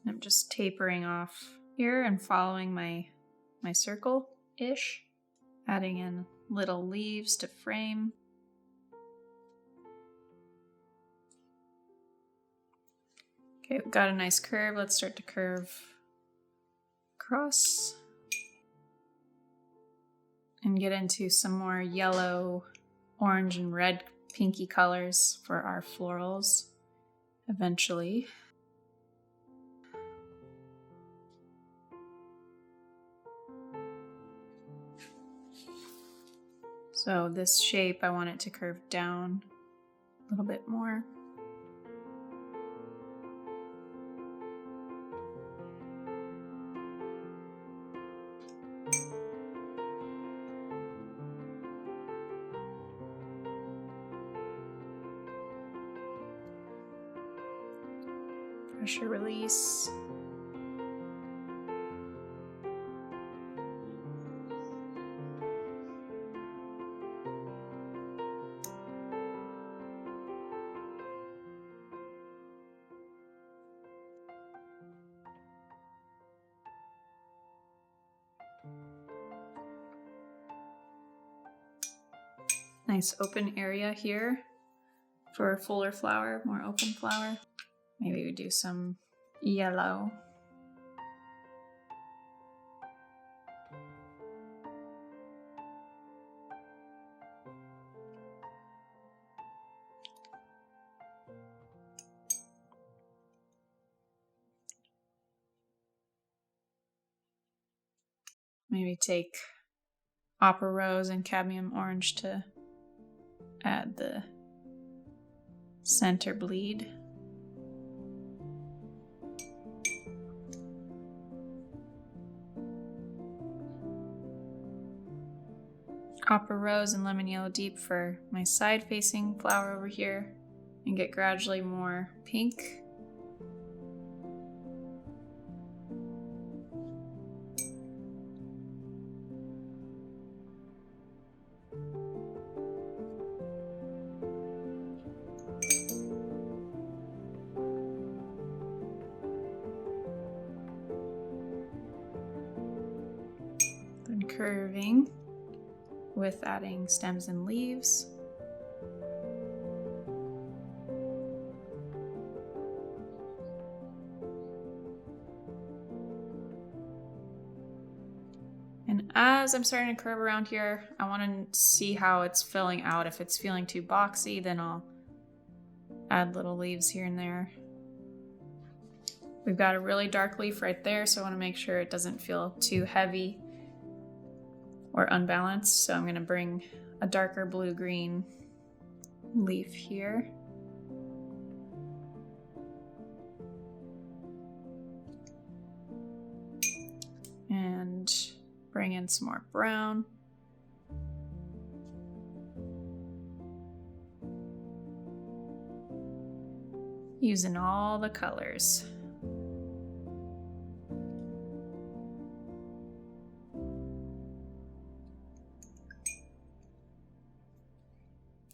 I'm just tapering off here and following my circle-ish, adding in little leaves to frame. Okay, we've got a nice curve. Let's start to curve across and get into some more yellow, orange, and red pinky colors for our florals eventually. So this shape, I want it to curve down a little bit more. Pressure release. Nice open area here for a fuller flower, more open flower. Maybe we do some yellow. Maybe take opera rose and cadmium orange to add the center bleed. Opera rose and lemon yellow deep for my side facing flower over here, and get gradually more pink. Then curving with adding stems and leaves. And as I'm starting to curve around here, I want to see how it's filling out. If it's feeling too boxy, then I'll add little leaves here and there. We've got a really dark leaf right there, so I want to make sure it doesn't feel too heavy or unbalanced. So I'm going to bring a darker blue-green leaf here. And bring in some more brown. Using all the colors.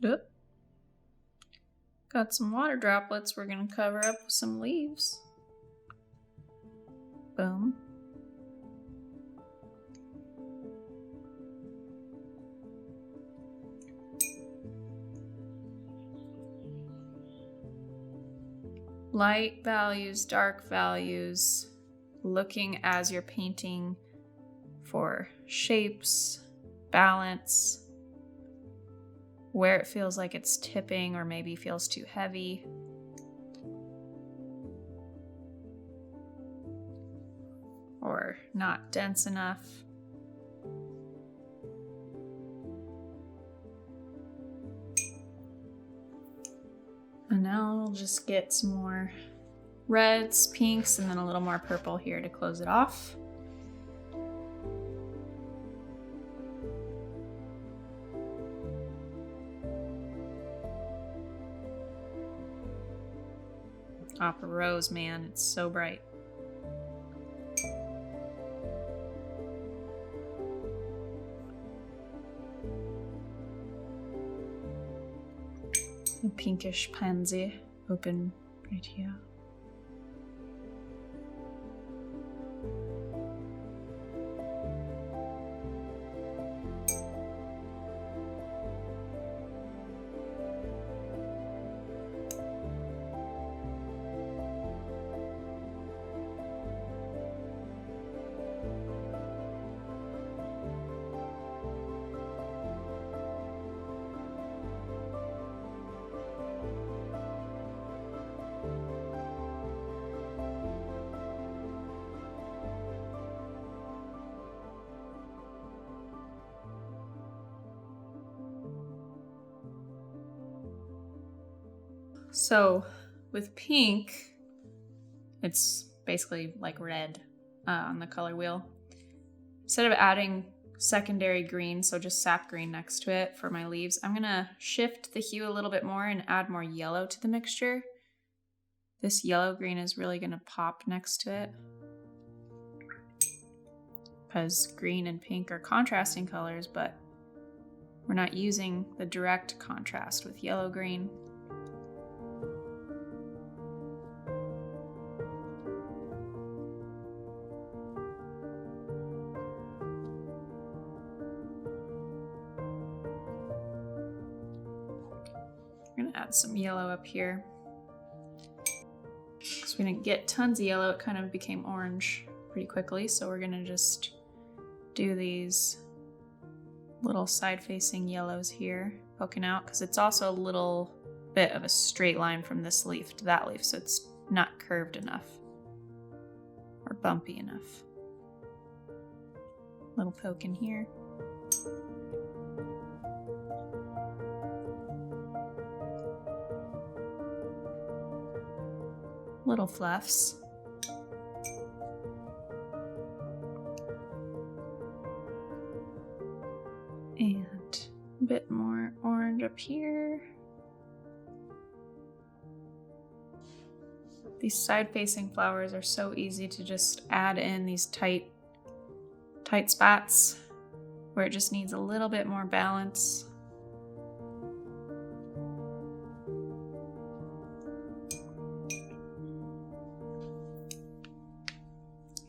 Oop. Got some water droplets we're going to cover up with some leaves. Boom. Light values, dark values, looking as you're painting for shapes, balance, where it feels like it's tipping or maybe feels too heavy. Or not dense enough. now we'll just get some more reds, pinks, and then a little more purple here to close it off. Opera rose, man, it's so bright. A pinkish pansy open right here. So with pink, it's basically like red on the color wheel. Instead of adding secondary green, so just sap green next to it for my leaves, I'm gonna shift the hue a little bit more and add more yellow to the mixture. This yellow green is really gonna pop next to it because green and pink are contrasting colors, but we're not using the direct contrast with yellow green. I'm gonna add some yellow up here. Because we didn't get tons of yellow, it kind of became orange pretty quickly, so we're gonna just do these little side-facing yellows here, poking out, because it's also a little bit of a straight line from this leaf to that leaf, so it's not curved enough or bumpy enough. Little poke in here. Little fluffs. And a bit more orange up here. These side-facing flowers are so easy to just add in these tight spots where it just needs a little bit more balance.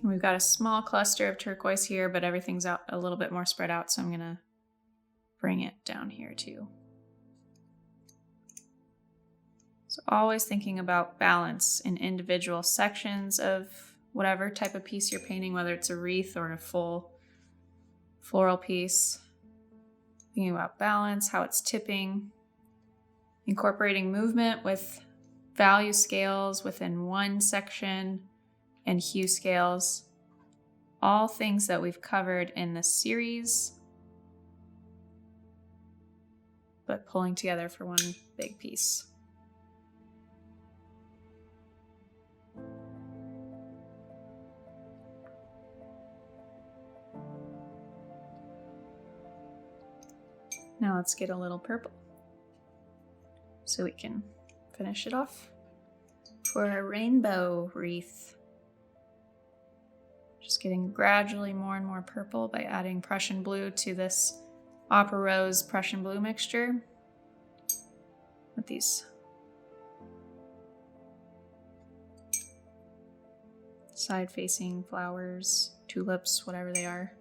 And we've got a small cluster of turquoise here, but everything's out a little bit more spread out, so I'm gonna bring it down here too. So always thinking about balance in individual sections of whatever type of piece you're painting, whether it's a wreath or a full floral piece. Thinking about balance, how it's tipping, incorporating movement with value scales within one section and hue scales. All things that we've covered in this series, but pulling together for one big piece. Now let's get a little purple so we can finish it off for a rainbow wreath. Just getting gradually more and more purple by adding Prussian blue to this Opera Rose Prussian blue mixture with these side-facing flowers, tulips, whatever they are.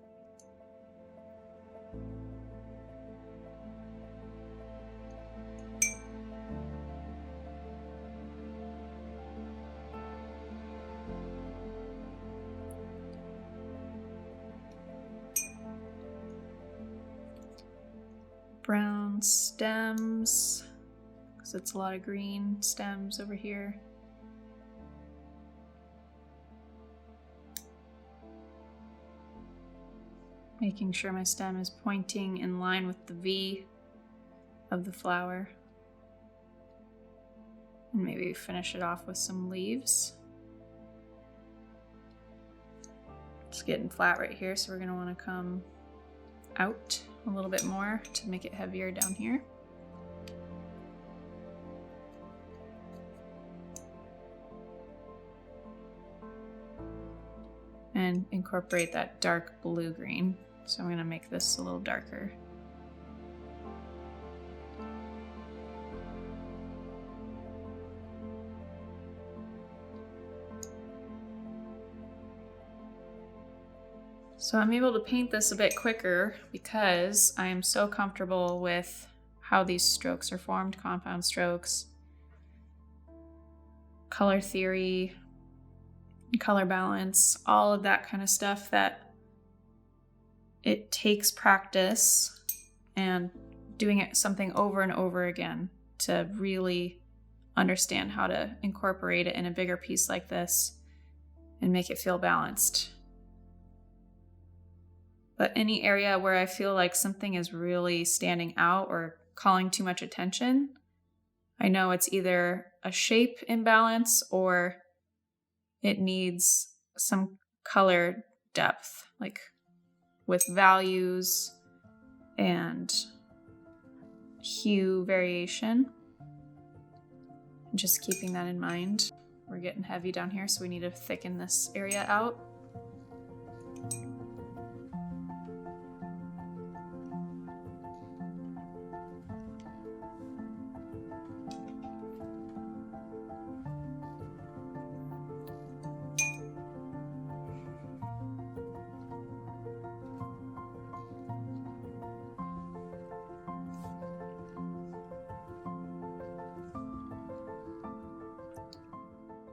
Brown stems, because it's a lot of green stems over here. Making sure my stem is pointing in line with the V of the flower. And maybe finish it off with some leaves. It's getting flat right here, so we're gonna wanna come out a little bit more to make it heavier down here. And incorporate that dark blue-green. So I'm gonna make this a little darker. So I'm able to paint this a bit quicker because I am so comfortable with how these strokes are formed, compound strokes, color theory, color balance, all of that kind of stuff, that it takes practice and doing it something over and over again to really understand how to incorporate it in a bigger piece like this and make it feel balanced. But any area where I feel like something is really standing out or calling too much attention, I know it's either a shape imbalance or it needs some color depth, like with values and hue variation. Just keeping that in mind. We're getting heavy down here, so we need to thicken this area out.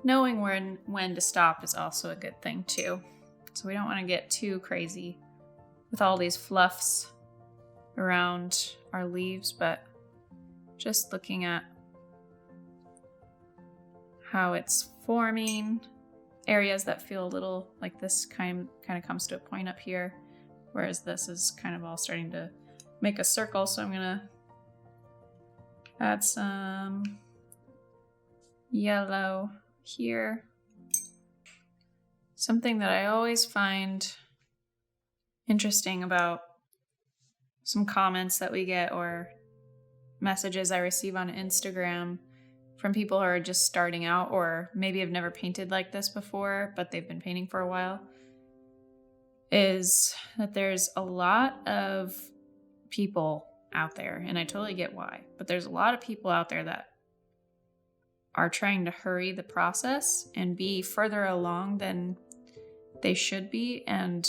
Knowing when to stop is also a good thing too. So we don't want to get too crazy with all these fluffs around our leaves, but just looking at how it's forming, areas that feel a little like this kind of comes to a point up here, whereas this is kind of all starting to make a circle. So I'm gonna add some yellow here. Something that I always find interesting about some comments that we get or messages I receive on Instagram from people who are just starting out or maybe have never painted like this before, but they've been painting for a while, is that there's a lot of people out there, and I totally get why, but there's a lot of people out there that are trying to hurry the process and be further along than they should be. And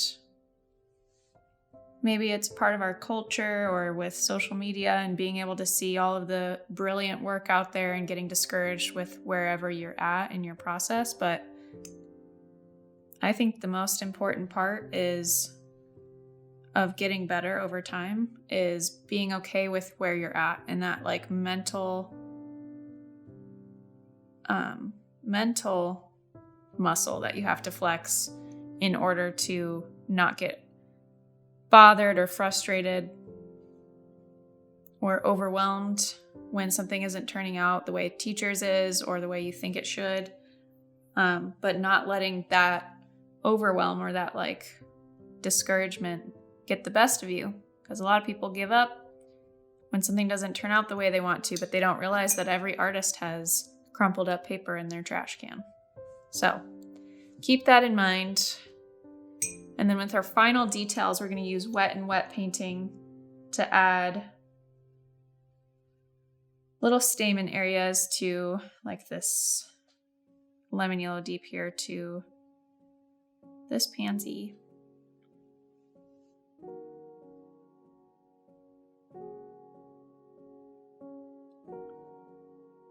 maybe it's part of our culture or with social media and being able to see all of the brilliant work out there and getting discouraged with wherever you're at in your process. But I think the most important part of getting better over time is being okay with where you're at, and that like mental muscle that you have to flex in order to not get bothered or frustrated or overwhelmed when something isn't turning out the way teachers is or the way you think it should, but not letting that overwhelm or that like discouragement get the best of you, because a lot of people give up when something doesn't turn out the way they want to, but they don't realize that every artist has crumpled up paper in their trash can. So keep that in mind. And then with our final details, we're going to use wet and wet painting to add little stamen areas to, like this lemon yellow deep here, to this pansy.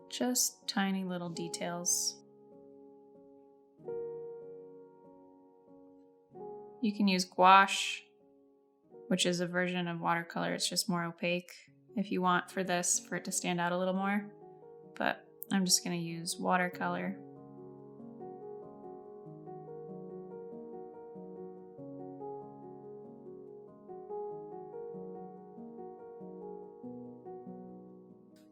Just tiny little details. You can use gouache, which is a version of watercolor. It's just more opaque if you want for this, for it to stand out a little more. But I'm just going to use watercolor.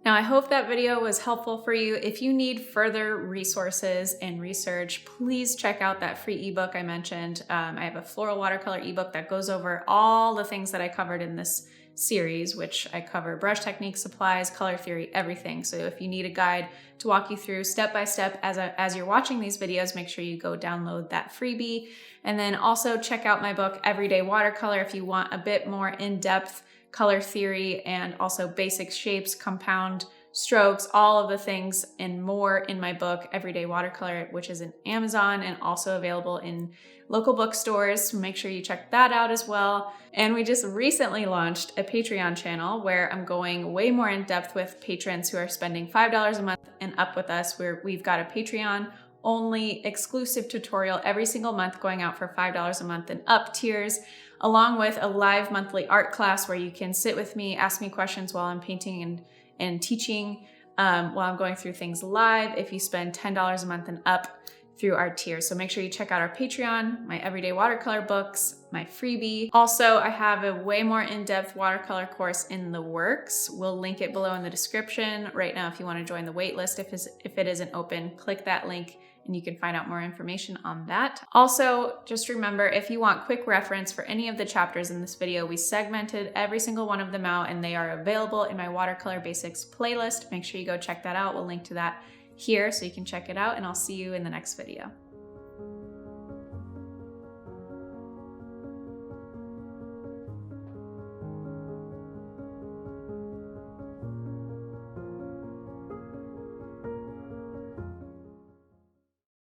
Now, I hope that video was helpful for you. If you need further resources and research, please check out that free ebook I mentioned. I have a floral watercolor ebook that goes over all the things that I covered in this series, which I cover brush technique, supplies, color theory, everything. So if you need a guide to walk you through step by step as you're watching these videos, make sure you go download that freebie. And then also check out my book, Everyday Watercolor, if you want a bit more in-depth color theory and also basic shapes, compound strokes, all of the things and more in my book, Everyday Watercolor, which is in Amazon and also available in local bookstores. So make sure you check that out as well. And we just recently launched a Patreon channel where I'm going way more in depth with patrons who are spending $5 a month and up with us, where we've got a Patreon only exclusive tutorial every single month going out for $5 a month and up tiers, along with a live monthly art class where you can sit with me, ask me questions while I'm painting and teaching while I'm going through things live if you spend $10 a month and up through our tiers. So make sure you check out our Patreon, my Everyday Watercolor books, my freebie. Also, I have a way more in-depth watercolor course in the works. We'll link it below in the description. Right now, if you want to join the wait list, if it isn't open, click that link and you can find out more information on that. Also, just remember, if you want quick reference for any of the chapters in this video, we segmented every single one of them out and they are available in my Watercolor Basics playlist. Make sure you go check that out. We'll link to that here so you can check it out, and I'll see you in the next video.